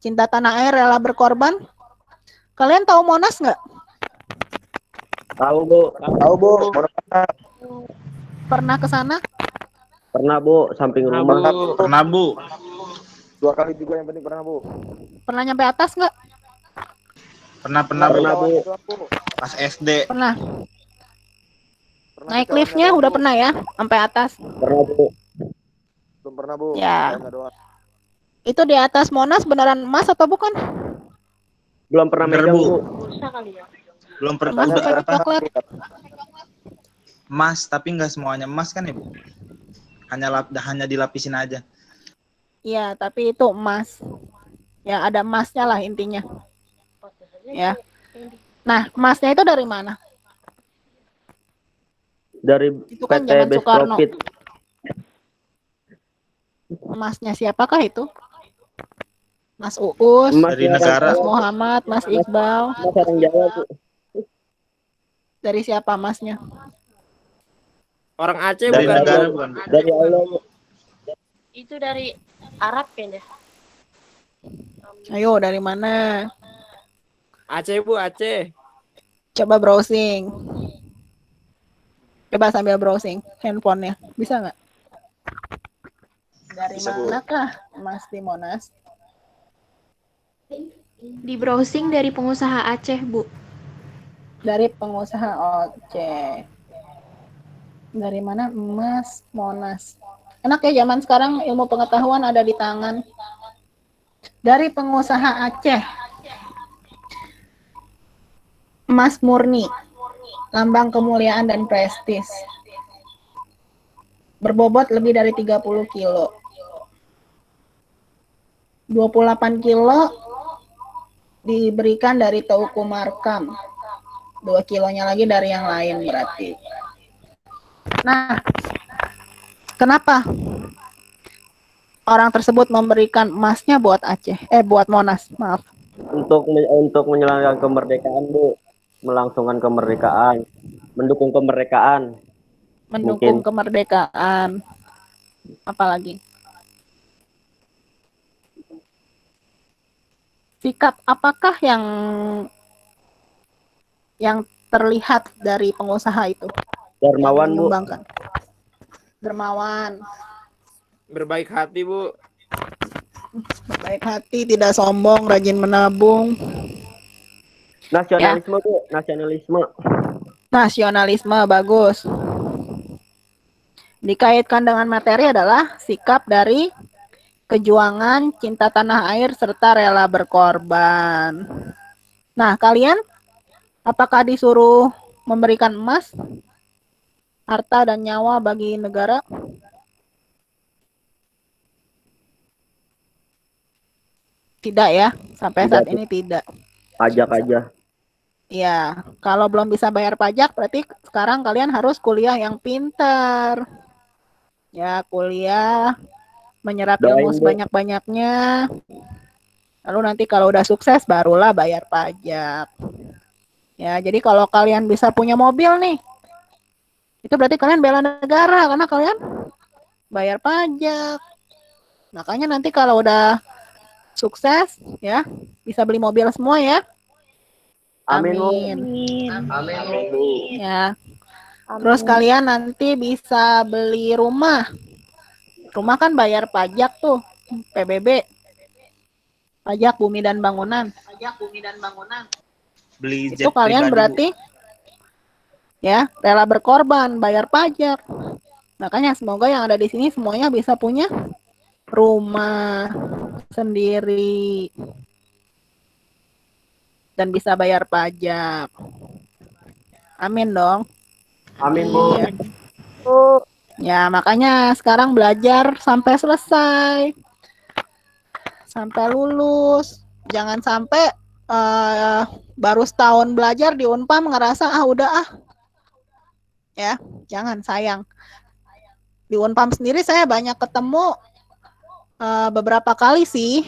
[SPEAKER 1] Cinta tanah air rela berkorban. Kalian tahu Monas nggak?
[SPEAKER 2] Tahu, Bu.
[SPEAKER 1] Pernah ke sana?
[SPEAKER 2] Pernah, Bu, samping rumah.
[SPEAKER 13] Pernah, Bu.
[SPEAKER 10] 2 kali juga yang penting pernah, Bu.
[SPEAKER 1] Pernah nyampe atas nggak?
[SPEAKER 13] Pernah, Bu. Pas SD.
[SPEAKER 1] Pernah. Naik liftnya udah pernah ya? Sampai atas?
[SPEAKER 2] Pernah, Bu.
[SPEAKER 10] Belum pernah, Bu.
[SPEAKER 1] Ya. Itu di atas Monas beneran emas atau bukan?
[SPEAKER 2] Belum pernah megang, Bu.
[SPEAKER 13] Belum pernah.
[SPEAKER 1] Emas apa coklat?
[SPEAKER 13] Emas, tapi nggak semuanya emas kan ya, Bu? Hanya dilapisin aja.
[SPEAKER 1] Iya, tapi itu emas. Ya, ada emasnya lah intinya. Ya. Nah, emasnya itu dari mana?
[SPEAKER 2] Dari
[SPEAKER 1] Itu kan
[SPEAKER 2] PT
[SPEAKER 1] zaman
[SPEAKER 2] Best
[SPEAKER 1] Soekarno.
[SPEAKER 2] Profit.
[SPEAKER 1] Emasnya siapakah itu? Mas Uus,
[SPEAKER 13] Dari negara.
[SPEAKER 1] Mas Muhammad, Mas Iqbal.
[SPEAKER 2] Mas orang Jawa, Bu.
[SPEAKER 1] Dari siapa emasnya?
[SPEAKER 11] Orang Aceh
[SPEAKER 13] Dari
[SPEAKER 11] bukan,
[SPEAKER 13] negara
[SPEAKER 11] Bu.
[SPEAKER 13] bukan, Bu?
[SPEAKER 2] Dari Allah, Bu.
[SPEAKER 12] Itu dari Arab kayaknya.
[SPEAKER 1] Ayo, dari mana?
[SPEAKER 11] Aceh, Bu, Aceh.
[SPEAKER 1] Coba browsing. Coba sambil browsing handphonenya. Bisa nggak? Dari
[SPEAKER 10] Bisa, Bu.
[SPEAKER 1] manakah Mas di Monas?
[SPEAKER 4] Di browsing dari pengusaha Aceh, Bu.
[SPEAKER 1] Dari pengusaha Aceh. Dari mana emas Monas? Enak ya zaman sekarang ilmu pengetahuan ada di tangan. Dari pengusaha Aceh. Emas murni. Lambang kemuliaan dan prestis. berbobot lebih dari 30 kilo. 28 kilo diberikan dari Teuku Markam. 2 kilonya lagi dari yang lain berarti. Nah, kenapa orang tersebut memberikan emasnya buat Aceh? Buat Monas, maaf.
[SPEAKER 2] Untuk menyelenggarkan kemerdekaan, Bu. Melangsungkan kemerdekaan, mendukung kemerdekaan.
[SPEAKER 1] Mendukung
[SPEAKER 2] Mungkin.
[SPEAKER 1] kemerdekaan. Apalagi? Sikap apakah yang terlihat dari pengusaha itu?
[SPEAKER 2] Dermawan, Bu.
[SPEAKER 1] Dermawan.
[SPEAKER 11] Berbaik hati, Bu.
[SPEAKER 1] Berbaik hati, tidak sombong, rajin menabung.
[SPEAKER 2] Nasionalisme, Bu. Nasionalisme.
[SPEAKER 1] Nasionalisme, bagus. Dikaitkan dengan materi adalah sikap dari kejuangan, cinta tanah air, serta rela berkorban. Nah, kalian apakah disuruh memberikan emas, harta, dan nyawa bagi negara? Tidak ya, sampai saat ini tidak.
[SPEAKER 2] Pajak aja.
[SPEAKER 1] Ya, kalau belum bisa bayar pajak, berarti sekarang kalian harus kuliah yang pintar. Ya, kuliah, menyerap ilmu sebanyak-banyaknya. Lalu nanti kalau udah sukses, barulah bayar pajak. Ya, jadi kalau kalian bisa punya mobil nih, itu berarti kalian bela negara, karena kalian bayar pajak. Makanya nanti kalau udah sukses, ya, bisa beli mobil semua ya.
[SPEAKER 2] Amin.
[SPEAKER 12] Amin.
[SPEAKER 1] Ya. Terus kalian nanti bisa beli rumah. Rumah kan bayar pajak tuh, PBB. Pajak bumi dan bangunan.
[SPEAKER 13] Beli
[SPEAKER 1] Itu
[SPEAKER 13] jet
[SPEAKER 1] kalian
[SPEAKER 13] pribadi,
[SPEAKER 1] berarti ya rela berkorban, bayar pajak. Makanya semoga yang ada di sini semuanya bisa punya rumah sendiri dan bisa bayar pajak. Amin dong.
[SPEAKER 2] Amin, Bu.
[SPEAKER 1] Ya, makanya sekarang belajar sampai selesai. Sampai lulus. Jangan sampai baru setahun belajar di Unpam ngerasa udah ya, jangan, sayang. Di Unpam sendiri saya banyak ketemu beberapa kali sih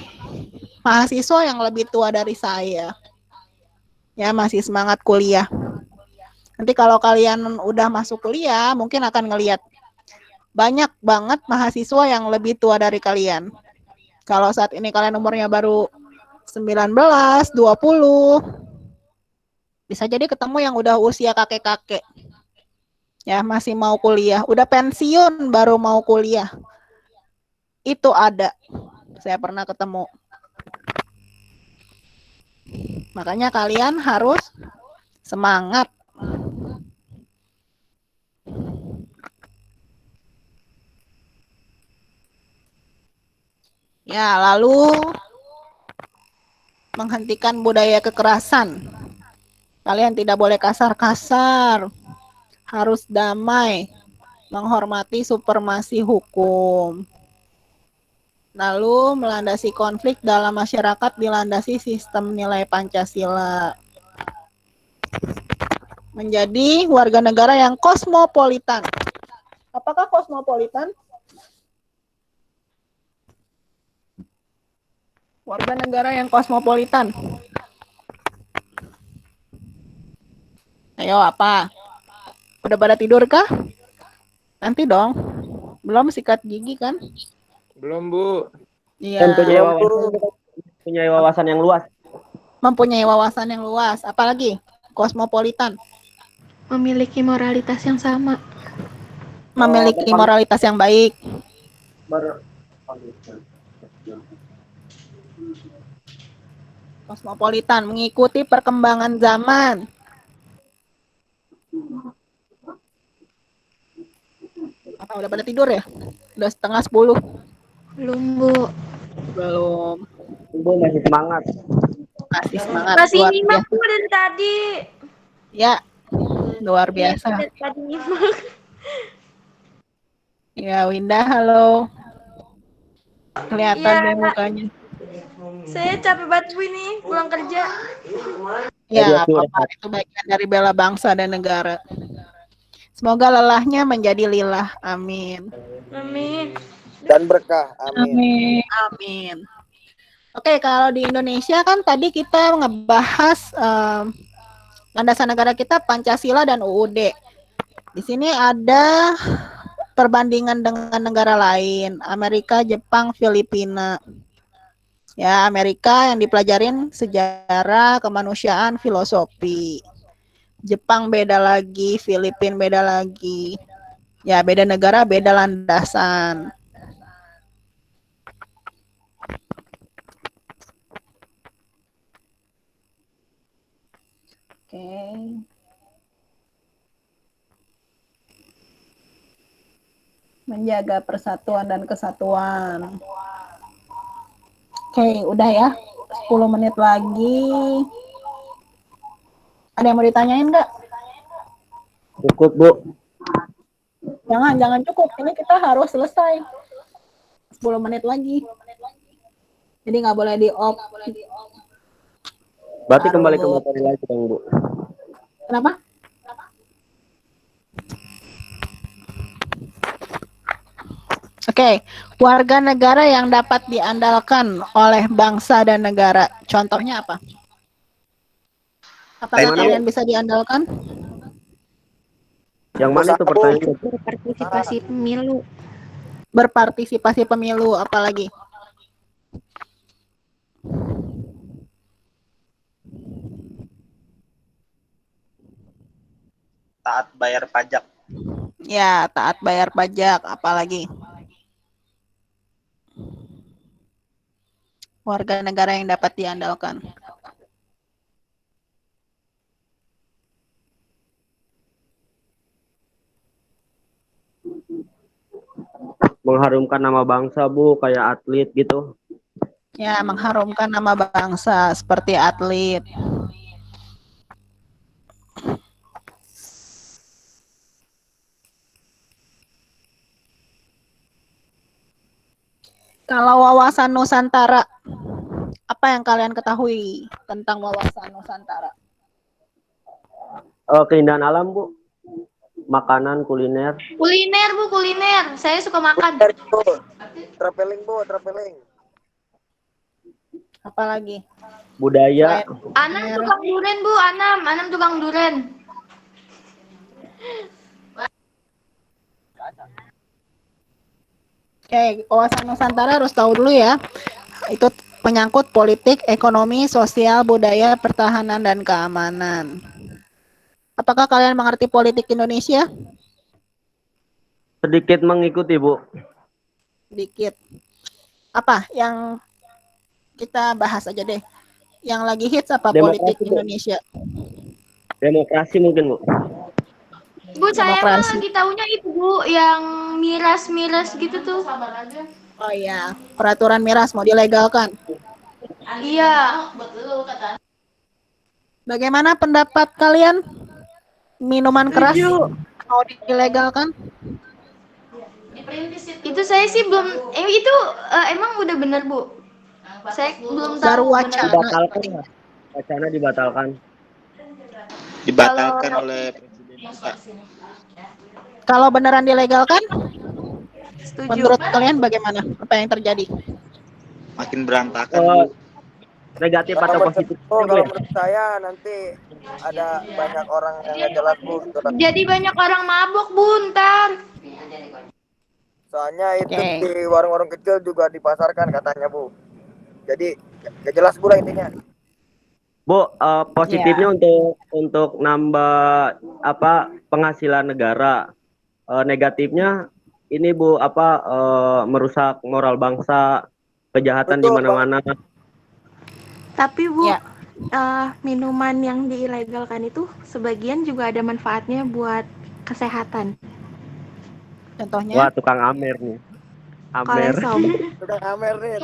[SPEAKER 1] mahasiswa yang lebih tua dari saya. Ya, masih semangat kuliah. Nanti kalau kalian udah masuk kuliah, mungkin akan ngelihat banyak banget mahasiswa yang lebih tua dari kalian. Kalau saat ini kalian umurnya baru 19, 20, bisa jadi ketemu yang udah usia kakek-kakek. Ya, masih mau kuliah. Udah pensiun baru mau kuliah. Itu ada. Saya pernah ketemu. Makanya kalian harus semangat. Ya, lalu menghentikan budaya kekerasan. Kalian tidak boleh kasar-kasar. Harus damai. Menghormati supremasi hukum. Lalu melandasi konflik dalam masyarakat dilandasi sistem nilai Pancasila. Menjadi warga negara yang kosmopolitan. Apakah kosmopolitan? Warga negara yang kosmopolitan. Ayo, apa? Udah pada tidur kah? Nanti dong. Belum sikat gigi kan?
[SPEAKER 11] Belum, Bu.
[SPEAKER 1] Iya.
[SPEAKER 2] Mempunyai wawasan yang luas.
[SPEAKER 1] Mempunyai wawasan yang luas. Apalagi? Kosmopolitan.
[SPEAKER 4] Memiliki moralitas yang sama.
[SPEAKER 1] Memiliki moralitas yang baik. Kosmopolitan, mengikuti perkembangan zaman. Apa udah pada tidur ya? Udah 9:30.
[SPEAKER 4] Belum, Bu.
[SPEAKER 1] Belum.
[SPEAKER 2] Bu masih semangat.
[SPEAKER 1] Masih semangat.
[SPEAKER 3] Masih
[SPEAKER 1] luar
[SPEAKER 3] nyimak
[SPEAKER 1] biasa.
[SPEAKER 3] Bu dari tadi.
[SPEAKER 1] Ya, luar biasa.
[SPEAKER 3] Dari tadi nyimak.
[SPEAKER 1] Ya, Winda, halo. Kelihatan
[SPEAKER 3] Iya.
[SPEAKER 1] deh mukanya.
[SPEAKER 3] Saya capek banget Bu ini pulang kerja.
[SPEAKER 1] Ya, apa-apa. Itu bagian dari bela bangsa dan negara. Semoga lelahnya menjadi lilah. Amin.
[SPEAKER 3] Amin.
[SPEAKER 10] Dan berkah. Amin.
[SPEAKER 1] Amin. Oke, kalau di Indonesia kan tadi kita ngebahas landasan negara kita Pancasila dan UUD. Di sini ada perbandingan dengan negara lain, Amerika, Jepang, Filipina. Ya, Amerika yang dipelajarin sejarah, kemanusiaan, filosofi. Jepang beda lagi, Filipina beda lagi. Ya, beda negara, beda landasan. Oke. Menjaga persatuan dan kesatuan. Oke, udah ya. 10 menit lagi. Ada yang mau ditanyain nggak?
[SPEAKER 2] Cukup, Bu.
[SPEAKER 1] Jangan cukup. Ini kita harus selesai. 10 menit lagi. Jadi nggak boleh di-off.
[SPEAKER 2] Berarti kembali ke materi lagi dong, Bu.
[SPEAKER 1] Kenapa? Oke, warga negara yang dapat diandalkan oleh bangsa dan negara. Contohnya apa? Apakah kalian bisa diandalkan?
[SPEAKER 2] Yang mana itu pertanyaan?
[SPEAKER 4] Berpartisipasi pemilu.
[SPEAKER 1] Berpartisipasi pemilu, apalagi?
[SPEAKER 13] Taat bayar pajak.
[SPEAKER 1] Ya, taat bayar pajak, apalagi? Warga negara yang dapat diandalkan.
[SPEAKER 2] Mengharumkan nama bangsa, Bu, kayak atlet gitu.
[SPEAKER 1] Ya, mengharumkan nama bangsa seperti atlet. Kalau wawasan Nusantara, apa yang kalian ketahui tentang wawasan Nusantara?
[SPEAKER 2] Keindahan alam, Bu. Makanan, kuliner.
[SPEAKER 3] Kuliner Bu, kuliner. Saya suka makan.
[SPEAKER 10] Traveling, Bu, traveling.
[SPEAKER 1] Apalagi?
[SPEAKER 2] Budaya.
[SPEAKER 3] Anam tukang duren Bu, Anam tukang duren.
[SPEAKER 1] Oke, wawasan Nusantara harus tahu dulu ya. Itu menyangkut politik, ekonomi, sosial, budaya, pertahanan, dan keamanan. Apakah kalian mengerti politik Indonesia?
[SPEAKER 2] Sedikit mengikuti, Bu.
[SPEAKER 1] Sedikit. Apa yang kita bahas aja deh. Yang lagi hits apa politik Indonesia?
[SPEAKER 2] Demokrasi mungkin, Bu.
[SPEAKER 3] Bu, saya mah lagi taunya itu Bu, yang miras-miras gitu tuh.
[SPEAKER 1] Oh iya, peraturan miras mau dilegalkan.
[SPEAKER 3] Iya.
[SPEAKER 1] Bagaimana pendapat kalian? Minuman keras mau dilegalkan?
[SPEAKER 3] Itu saya sih belum, itu emang udah bener Bu? Saya belum tahu.
[SPEAKER 1] Baru wacana.
[SPEAKER 2] Dibatalkan ya? Wacana dibatalkan.
[SPEAKER 13] Dibatalkan oleh Presiden.
[SPEAKER 1] Kalau beneran dilegalkan,
[SPEAKER 3] setuju.
[SPEAKER 1] Menurut kalian bagaimana? Apa yang terjadi?
[SPEAKER 13] Makin berantakan.
[SPEAKER 2] Negatif atau positif?
[SPEAKER 10] Kalau menurut saya nanti ada banyak orang yang nggak jelas, Bu.
[SPEAKER 3] Jadi banyak orang mabuk, Bu, ntar.
[SPEAKER 10] Soalnya itu di warung-warung kecil juga dipasarkan katanya, Bu. Jadi nggak jelas, Bu, lah intinya.
[SPEAKER 2] Bu, positifnya untuk nambah penghasilan negara. Negatifnya ini, Bu, merusak moral bangsa, kejahatan di mana-mana.
[SPEAKER 4] Tapi Bu, minuman yang diilegalkan itu sebagian juga ada manfaatnya buat kesehatan.
[SPEAKER 1] Contohnya?
[SPEAKER 2] Wah, tukang Amer nih. Amer.
[SPEAKER 10] Tukang Amer nih.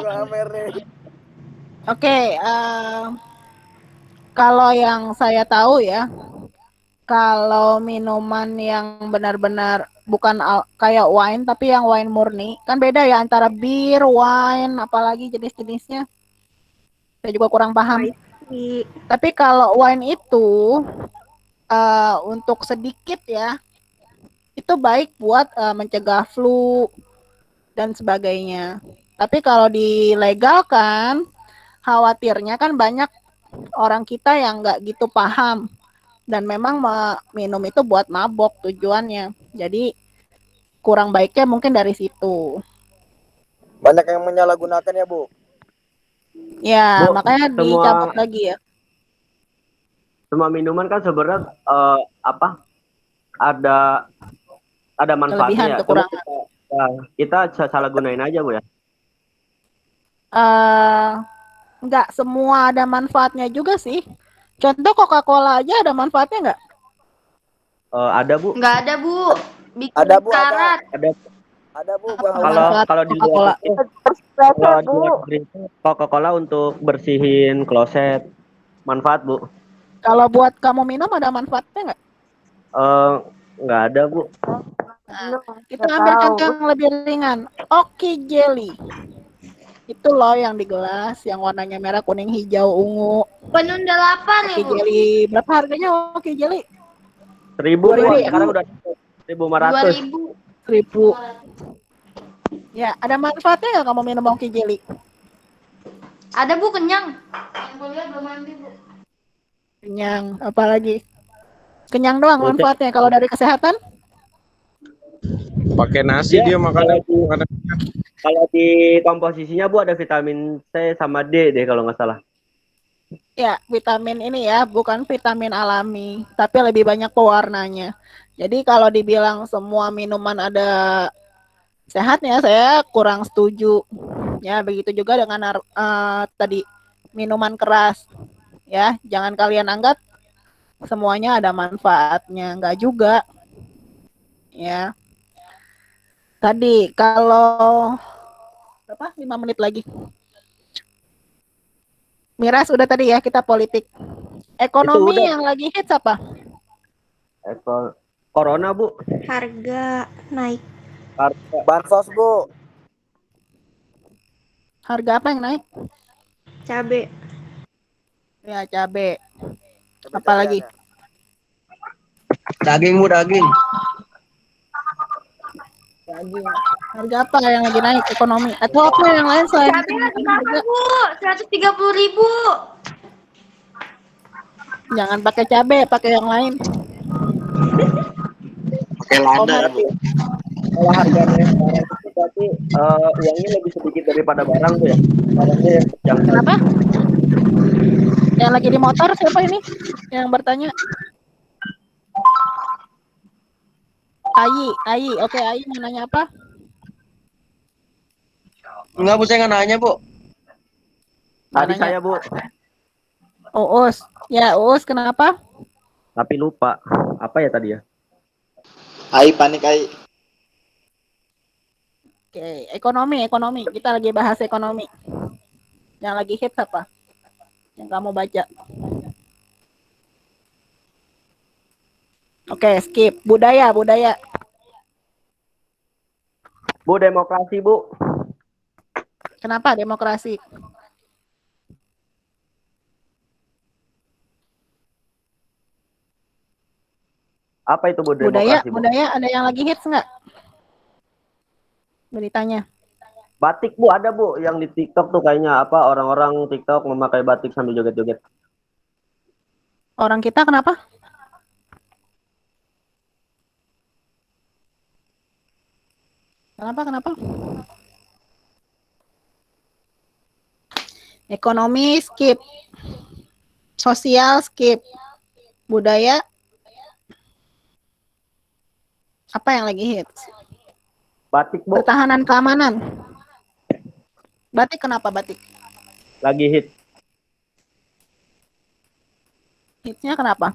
[SPEAKER 1] Oke, kalau yang saya tahu ya, kalau minuman yang benar-benar kayak wine tapi yang wine murni. Kan beda ya antara bir, wine, apalagi jenis-jenisnya. Saya juga kurang paham. Tapi kalau wine itu untuk sedikit ya, itu baik buat mencegah flu dan sebagainya. Tapi kalau dilegalkan, khawatirnya kan banyak orang kita yang nggak gitu paham dan memang minum itu buat mabok tujuannya. Jadi kurang baiknya mungkin dari situ.
[SPEAKER 10] Banyak yang menyalahgunakan ya, Bu.
[SPEAKER 1] Ya,
[SPEAKER 2] Bu,
[SPEAKER 1] makanya dicabut lagi ya.
[SPEAKER 2] Semua minuman kan sebenarnya ada manfaatnya ya. Cuma kita salah gunain aja, Bu ya.
[SPEAKER 1] Nggak semua ada manfaatnya juga sih. Contoh Coca-Cola aja ada manfaatnya nggak?
[SPEAKER 2] Ada, Bu.
[SPEAKER 3] Nggak ada, Bu. Bikin
[SPEAKER 10] Ada, Bu,
[SPEAKER 3] karat.
[SPEAKER 10] Ada, Bu.
[SPEAKER 2] Kalau di luar negeri Coca-Cola untuk bersihin kloset. Manfaat, Bu.
[SPEAKER 1] Kalau buat kamu minum ada manfaatnya nggak?
[SPEAKER 2] Nggak ada, Bu.
[SPEAKER 1] Nah, kita ambil contoh yang lebih ringan. Oki Jelly. Itu loh yang di gelas, yang warnanya merah, kuning, hijau, ungu.
[SPEAKER 3] Penunda 8
[SPEAKER 1] Oki Jelly. Berapa harganya Oki Jelly?
[SPEAKER 2] 1.000, Bu. Sekarang udah 1.500.
[SPEAKER 1] 1.000. Ya, ada manfaatnya nggak kamu minum Oki Jelly?
[SPEAKER 3] Ada, Bu, kenyang. Yang kuliah belum mandi, Bu.
[SPEAKER 1] Kenyang, apalagi? Kenyang doang manfaatnya. Kalau dari kesehatan?
[SPEAKER 5] Pakai nasi dia makannya, Bu.
[SPEAKER 2] Kalau di komposisinya, Bu, ada vitamin C sama D deh kalau nggak salah.
[SPEAKER 1] Ya, vitamin ini ya, bukan vitamin alami, tapi lebih banyak pewarnanya. Jadi kalau dibilang semua minuman ada sehatnya, saya kurang setuju. Ya, begitu juga dengan tadi minuman keras. Ya, jangan kalian anggap semuanya ada manfaatnya, enggak juga. Ya. Tadi kalau berapa? 5 menit lagi. Miras udah tadi ya, kita politik. Ekonomi yang lagi hits apa?
[SPEAKER 2] Corona, Bu.
[SPEAKER 4] Harga naik.
[SPEAKER 10] Bansos, Bu.
[SPEAKER 1] Harga apa yang naik?
[SPEAKER 4] Cabe.
[SPEAKER 1] Ya, cabe. Apalagi?
[SPEAKER 7] Daging, Bu, daging.
[SPEAKER 1] Daging. Harga apa yang lagi naik ekonomi? Atau apa yang lain selain
[SPEAKER 3] Cabe lagi berapa, Bu? 130.000.
[SPEAKER 1] Jangan pakai cabe, pakai yang lain.
[SPEAKER 7] Pakai lada, Bu.
[SPEAKER 2] Kalau harganya barang itu berarti uangnya lebih sedikit daripada barang, Bu ya. Barangnya yang
[SPEAKER 1] Kenapa? Yang lagi di motor siapa ini? Yang bertanya? Ayi. Oke, Ayi mau nanya apa?
[SPEAKER 7] Enggak, Bu, saya nggak nanya, Bu.
[SPEAKER 2] Tadi saya, Bu.
[SPEAKER 1] Uus. Ya, Uus kenapa?
[SPEAKER 2] Tapi lupa. Apa ya tadi ya?
[SPEAKER 13] Ai panik ai.
[SPEAKER 1] Oke, ekonomi. Kita lagi bahas ekonomi. Yang lagi hits apa? Yang kamu baca. Oke, skip. Budaya.
[SPEAKER 2] Bu, demokrasi, Bu.
[SPEAKER 1] Kenapa demokrasi?
[SPEAKER 2] Apa itu, Bu, demokrasi, Bu?
[SPEAKER 1] Budaya ada yang lagi hits nggak? Beritanya.
[SPEAKER 2] Batik, Bu, ada, Bu. Yang di TikTok tuh kayaknya apa, orang-orang TikTok memakai batik sambil joget-joget.
[SPEAKER 1] Orang kita kenapa? Kenapa? Ekonomi skip. Sosial skip. Budaya apa yang lagi hits?
[SPEAKER 2] Batik, Bu.
[SPEAKER 1] Pertahanan keamanan. Batik kenapa batik?
[SPEAKER 2] Lagi hit.
[SPEAKER 1] Hitsnya kenapa?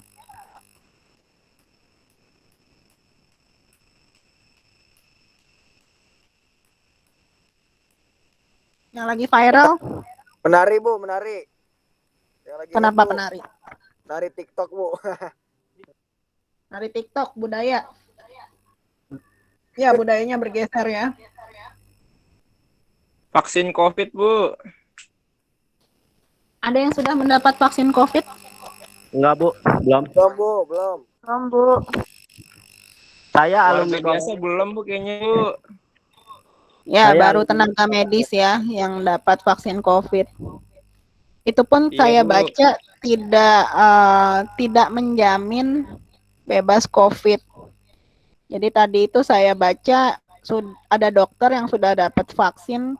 [SPEAKER 1] Yang lagi viral?
[SPEAKER 10] Menari, Bu, menari. Yang lagi
[SPEAKER 1] Kenapa
[SPEAKER 10] hit, Bu.
[SPEAKER 1] menari?
[SPEAKER 10] Nari TikTok, Bu.
[SPEAKER 1] Nari TikTok, budaya. Ya, budayanya bergeser ya.
[SPEAKER 5] Vaksin COVID, Bu.
[SPEAKER 1] Ada yang sudah mendapat vaksin COVID?
[SPEAKER 2] Enggak, Bu. Belum.
[SPEAKER 10] Belum, Bu, belum.
[SPEAKER 3] Belum, Bu.
[SPEAKER 2] Saya
[SPEAKER 5] Warga
[SPEAKER 2] alumni
[SPEAKER 5] biasa belum, Bu, kayaknya, Bu.
[SPEAKER 1] Ya,
[SPEAKER 2] Saya
[SPEAKER 1] baru
[SPEAKER 2] alumni-
[SPEAKER 1] tenaga medis ya yang dapat vaksin COVID. Itu pun
[SPEAKER 5] Iya,
[SPEAKER 1] saya
[SPEAKER 5] Bu.
[SPEAKER 1] baca tidak menjamin bebas COVID. Jadi tadi itu saya baca ada dokter yang sudah dapat vaksin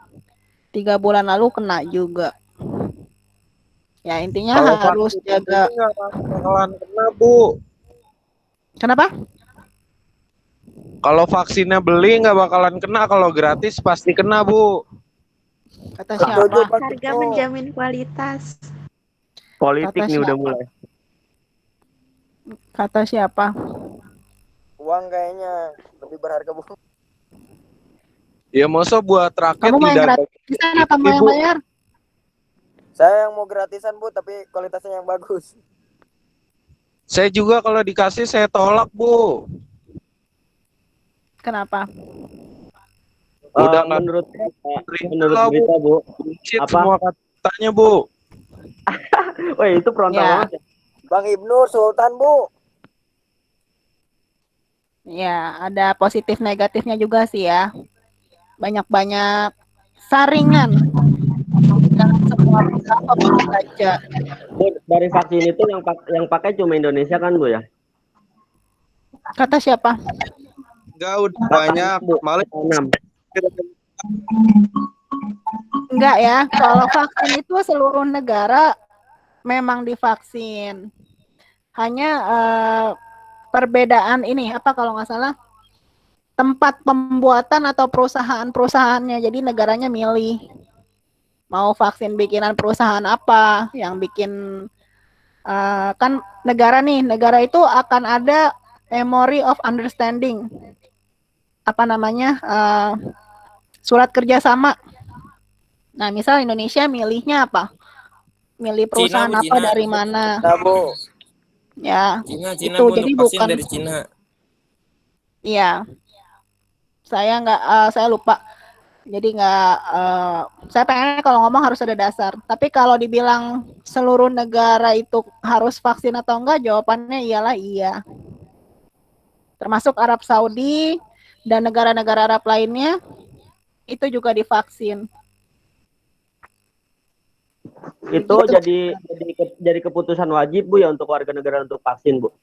[SPEAKER 1] 3 bulan lalu kena juga. Ya intinya
[SPEAKER 5] Kalau
[SPEAKER 1] harus
[SPEAKER 5] vaksin
[SPEAKER 1] jaga.
[SPEAKER 5] ini nggak bakalan kena, Bu.
[SPEAKER 1] Kenapa?
[SPEAKER 5] Kalau vaksinnya beli nggak bakalan kena, kalau gratis pasti kena, Bu.
[SPEAKER 1] Kata
[SPEAKER 10] Setuju,
[SPEAKER 1] siapa?
[SPEAKER 10] Pak
[SPEAKER 4] Harga
[SPEAKER 10] Tito.
[SPEAKER 4] menjamin kualitas.
[SPEAKER 2] Politik
[SPEAKER 1] Kata
[SPEAKER 2] nih udah
[SPEAKER 1] siapa?
[SPEAKER 2] mulai.
[SPEAKER 1] Kata siapa?
[SPEAKER 10] Uang kayaknya lebih berharga, Bu.
[SPEAKER 5] Ya masa buat rakyat
[SPEAKER 1] Kamu mau yang
[SPEAKER 5] tidak
[SPEAKER 1] gratisan apa mau yang
[SPEAKER 5] Bu.
[SPEAKER 1] bayar?
[SPEAKER 10] Saya yang mau gratisan, Bu, tapi kualitasnya yang bagus.
[SPEAKER 5] Saya juga kalau dikasih saya tolak, Bu.
[SPEAKER 1] Kenapa?
[SPEAKER 5] Udah nggak
[SPEAKER 2] menurut
[SPEAKER 5] lah, Bu.
[SPEAKER 2] berita, Bu.
[SPEAKER 5] Bullshit
[SPEAKER 2] Apa?
[SPEAKER 5] semua katanya, Bu.
[SPEAKER 2] Wah, itu frontal
[SPEAKER 1] Ya.
[SPEAKER 2] banget ya.
[SPEAKER 10] Bang Ibnu Sultan, Bu.
[SPEAKER 1] Ya, ada positif negatifnya juga sih ya. Banyak-banyak saringan. Jangan semua apa baca.
[SPEAKER 2] Bu, dari vaksin itu yang pakai cuma Indonesia kan, Bu ya?
[SPEAKER 1] Kata siapa?
[SPEAKER 5] Enggak, udah banyak. Malah
[SPEAKER 2] 6.
[SPEAKER 1] Enggak ya, kalau vaksin itu seluruh negara memang divaksin. Hanya perbedaan ini apa kalau nggak salah tempat pembuatan atau perusahaannya. Jadi negaranya milih mau vaksin bikinan perusahaan apa yang bikin kan negara itu akan ada memory of understanding apa namanya surat kerjasama. Nah, misal Indonesia milihnya apa? Milih perusahaan
[SPEAKER 11] Cina, Bu,
[SPEAKER 1] apa
[SPEAKER 11] Cina.
[SPEAKER 1] dari mana?
[SPEAKER 10] Nah, Bu.
[SPEAKER 1] Ya,
[SPEAKER 11] Cina
[SPEAKER 1] itu
[SPEAKER 11] Bu,
[SPEAKER 1] jadi
[SPEAKER 11] untuk vaksin
[SPEAKER 1] bukan.
[SPEAKER 11] dari Cina.
[SPEAKER 1] Iya, saya nggak, saya lupa. Jadi nggak, saya pengen kalau ngomong harus ada dasar. Tapi kalau dibilang seluruh negara itu harus vaksin atau enggak, jawabannya iyalah iya. Termasuk Arab Saudi dan negara-negara Arab lainnya itu juga divaksin.
[SPEAKER 2] Itu jadi keputusan wajib, Bu, ya, untuk warga negara untuk vaksin, Bu.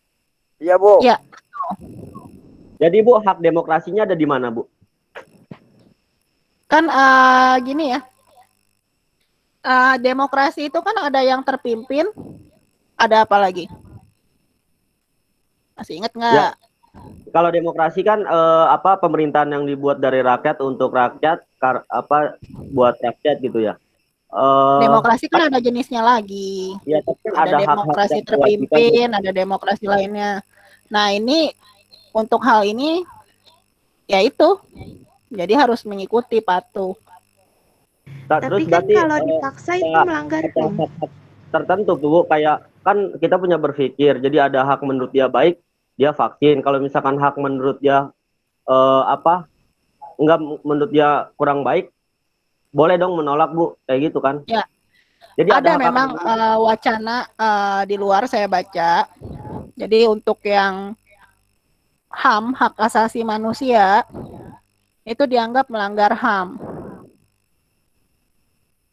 [SPEAKER 10] Iya, Bu.
[SPEAKER 1] Iya.
[SPEAKER 2] Jadi, Bu, hak demokrasinya ada di mana, Bu?
[SPEAKER 1] Kan gini ya, demokrasi itu kan ada yang terpimpin, ada apa lagi? Masih ingat nggak?
[SPEAKER 2] Ya. Kalau demokrasi kan pemerintahan yang dibuat dari rakyat untuk rakyat, buat rakyat gitu ya.
[SPEAKER 1] Demokrasi kan ada jenisnya lagi.
[SPEAKER 2] Ya, tapi kan
[SPEAKER 1] ada
[SPEAKER 2] hak-hak
[SPEAKER 1] demokrasi
[SPEAKER 2] dan
[SPEAKER 1] terpimpin,
[SPEAKER 2] kewajiban.
[SPEAKER 1] ada demokrasi lainnya. Nah, ini untuk hal ini ya itu. Jadi harus mengikuti, patuh.
[SPEAKER 4] Tapi kan kalau dipaksa itu melanggar hukum.
[SPEAKER 2] Tertentu, Bu, kayak kan kita punya berpikir. Jadi ada hak menurut dia baik, dia vaksin. Kalau misalkan hak menurut dia enggak menurut dia kurang baik, boleh dong menolak, Bu, kayak gitu kan?
[SPEAKER 1] Ya.
[SPEAKER 2] Jadi
[SPEAKER 1] ada memang wacana di luar saya baca. Jadi untuk yang HAM, hak asasi manusia, itu dianggap melanggar HAM.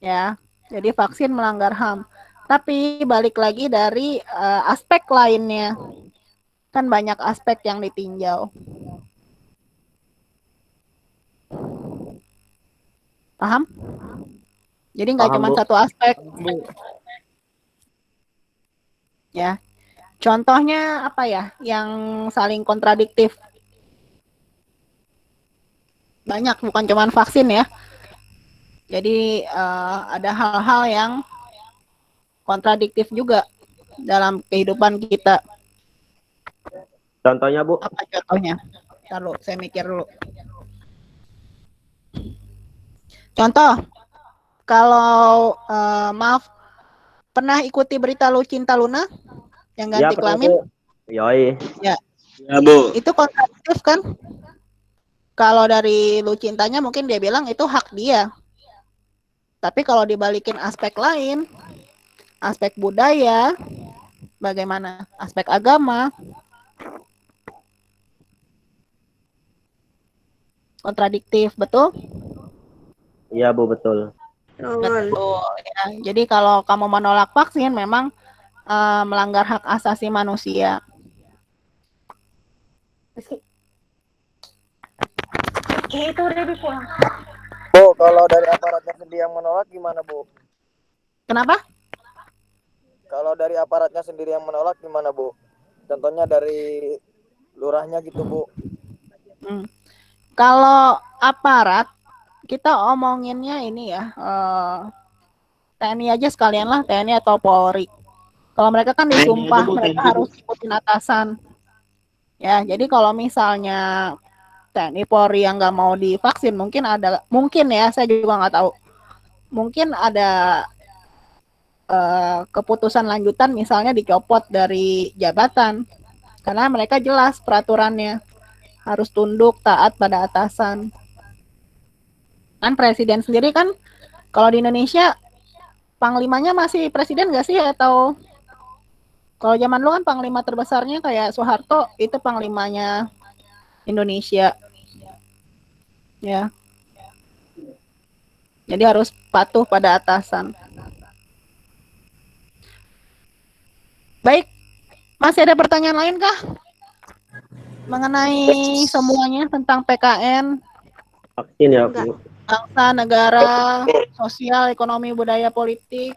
[SPEAKER 1] Ya, jadi vaksin melanggar HAM. Tapi balik lagi dari aspek lainnya. Kan banyak aspek yang ditinjau. Paham? Jadi nggak cuma satu aspek. Ya. Contohnya apa ya yang saling kontradiktif? Banyak, bukan cuma vaksin ya. Jadi ada hal-hal yang kontradiktif juga dalam kehidupan kita.
[SPEAKER 2] Contohnya, Bu?
[SPEAKER 1] Apa contohnya? Ntar dulu, saya mikir dulu. Contoh, kalau maaf, pernah ikuti berita Lucinta Luna yang ganti kelamin?
[SPEAKER 2] Yoi.
[SPEAKER 1] Ya.
[SPEAKER 7] Ya, Bu.
[SPEAKER 1] Itu kontradiktif kan? kalau dari lu cintanya mungkin dia bilang itu hak dia. Tapi kalau dibalikin aspek lain, aspek budaya, bagaimana? Aspek agama, kontradiktif, betul?
[SPEAKER 2] Iya Bu, betul.
[SPEAKER 1] Betul. Ya. Jadi kalau kamu menolak vaksin memang melanggar hak asasi manusia. Itu udah pulang.
[SPEAKER 10] Bu, kalau dari aparatnya sendiri yang menolak gimana, Bu?
[SPEAKER 1] Kenapa?
[SPEAKER 10] Kalau dari aparatnya sendiri yang menolak gimana, Bu? Contohnya dari lurahnya gitu, Bu.
[SPEAKER 1] Kalau aparat, kita omonginnya ini ya, TNI aja sekalian lah, TNI atau Polri. Kalau mereka kan disumpah, mereka harus ikutin atasan. Ya, jadi kalau misalnya TNI Polri yang nggak mau divaksin, mungkin ya, saya juga nggak tahu. Mungkin ada keputusan lanjutan, misalnya dicopot dari jabatan, karena mereka jelas peraturannya harus tunduk taat pada atasan. Kan presiden sendiri kan, kalau di Indonesia panglimanya masih presiden nggak sih, atau kalau zaman dulu kan panglima terbesarnya kayak Soeharto, itu panglimanya Indonesia. Ya. Jadi harus patuh pada atasan. Baik, masih ada pertanyaan lain kah? Mengenai semuanya tentang PKN,
[SPEAKER 2] Vaksin ya Bu.
[SPEAKER 1] bangsa, negara, sosial, ekonomi, budaya, politik.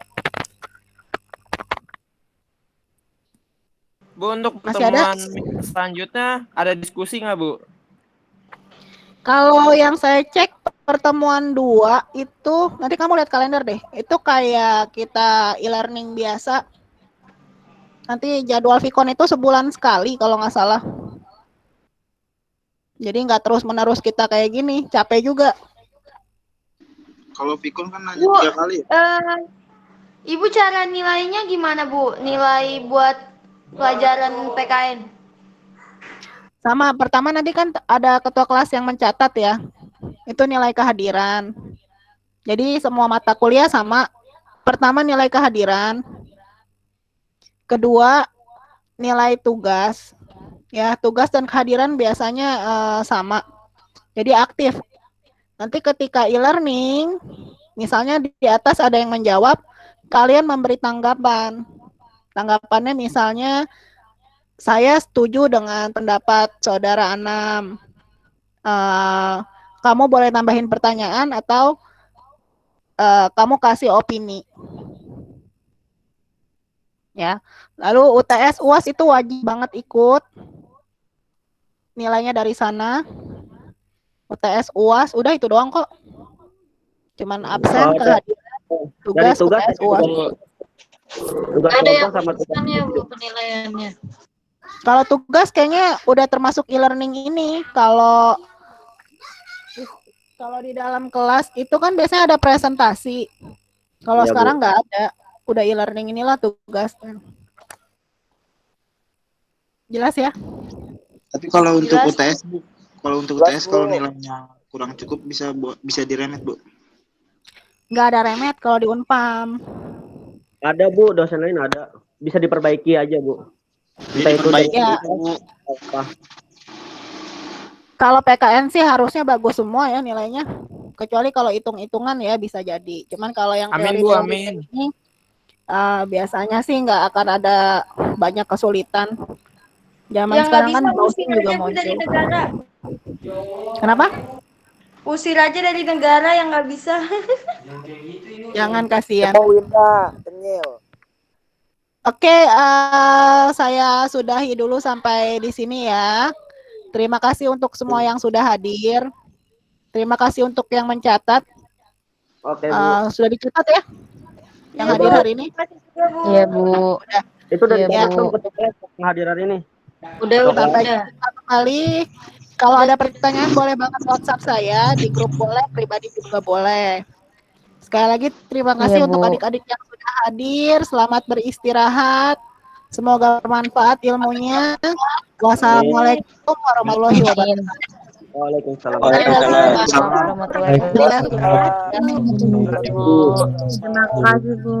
[SPEAKER 11] Bu, untuk
[SPEAKER 1] Masih ada?
[SPEAKER 11] pertemuan selanjutnya ada diskusi nggak Bu?
[SPEAKER 1] Kalau yang saya cek pertemuan 2 itu, nanti kamu lihat kalender deh, itu kayak kita e-learning biasa. Nanti jadwal Vicon itu sebulan sekali kalau nggak salah. Jadi nggak terus-menerus kita kayak gini, capek juga.
[SPEAKER 13] Kalau Vicon kan hanya
[SPEAKER 3] Bu,
[SPEAKER 13] 3 kali.
[SPEAKER 3] Ibu cara nilainya gimana, Bu? Nilai buat pelajaran PKN?
[SPEAKER 1] Sama, pertama nanti kan ada ketua kelas yang mencatat ya. Itu nilai kehadiran. Jadi semua mata kuliah sama. Pertama nilai kehadiran. Kedua nilai tugas. Ya, tugas dan kehadiran biasanya sama. Jadi aktif. Nanti ketika e-learning, misalnya di atas ada yang menjawab, kalian memberi tanggapan. Tanggapannya misalnya, saya setuju dengan pendapat saudara Anam. Kamu boleh tambahin pertanyaan atau kamu kasih opini. Ya. Lalu UTS UAS itu wajib banget ikut. Nilainya dari sana. UTS UAS udah itu doang kok. Cuman absen, kehadiran, tugas, UTS UAS.
[SPEAKER 2] Tugas
[SPEAKER 12] Ada yang
[SPEAKER 2] sama
[SPEAKER 12] tulisannya Bu penilaiannya.
[SPEAKER 1] Kalau tugas kayaknya udah termasuk e-learning ini. Kalau di dalam kelas itu kan biasanya ada presentasi. Kalau sekarang nggak ada, udah e-learning inilah tugasnya. Jelas ya?
[SPEAKER 13] Tapi kalau untuk UTS, Bu, kalau nilainya kurang cukup bisa diremet, Bu.
[SPEAKER 1] Nggak ada remet kalau di Unpam.
[SPEAKER 2] Ada Bu, dosen lain ada. Bisa diperbaiki aja Bu. Bisa
[SPEAKER 1] diperbaiki ya. Kalau PKN sih harusnya bagus semua ya nilainya. Kecuali kalau hitung-hitungan ya bisa jadi. Cuman kalau yang teori-teori ini biasanya sih nggak akan ada banyak kesulitan. Zaman
[SPEAKER 3] yang
[SPEAKER 1] sekarang kan
[SPEAKER 3] usir
[SPEAKER 1] juga
[SPEAKER 3] aja
[SPEAKER 1] muncul.
[SPEAKER 3] dari negara.
[SPEAKER 1] Kenapa?
[SPEAKER 3] Usir aja dari negara yang nggak bisa.
[SPEAKER 1] Jangan kasihan.
[SPEAKER 10] Tengil.
[SPEAKER 1] Oke, saya sudahi dulu sampai di sini ya. Terima kasih untuk semua yang sudah hadir. Terima kasih untuk yang mencatat.
[SPEAKER 2] Oke, Bu.
[SPEAKER 1] Sudah dicatat ya? Yang hadir hari ini?
[SPEAKER 12] Iya, Bu.
[SPEAKER 1] Udah.
[SPEAKER 2] Itu udah
[SPEAKER 1] Ya,
[SPEAKER 2] kehadiran ini.
[SPEAKER 12] Udah.
[SPEAKER 1] Satu kali. Kalau ada pertanyaan boleh banget WhatsApp saya, di grup boleh, pribadi juga boleh. Sekali lagi terima kasih untuk adik-adik yang sudah hadir. Selamat beristirahat. Semoga bermanfaat ilmunya. Wassalamualaikum warahmatullahi wabarakatuh.
[SPEAKER 2] Waalaikumsalam.
[SPEAKER 12] Waalaikumsalam warahmatullahi wabarakatuh.
[SPEAKER 14] Terima kasih, Bu.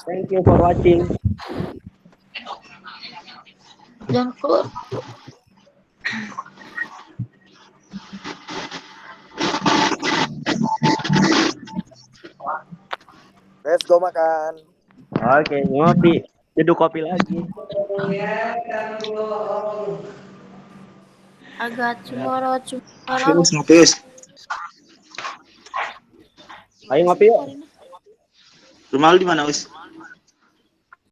[SPEAKER 2] Thank you for watching.
[SPEAKER 12] Jangan keluar.
[SPEAKER 10] Let's go makan.
[SPEAKER 2] Oke, ngopi. Jeduk kopi lagi.
[SPEAKER 12] Agak cumoro.
[SPEAKER 13] Ngopi, Us.
[SPEAKER 2] Ayo ngopi yuk.
[SPEAKER 13] Rumah lu di mana, Us?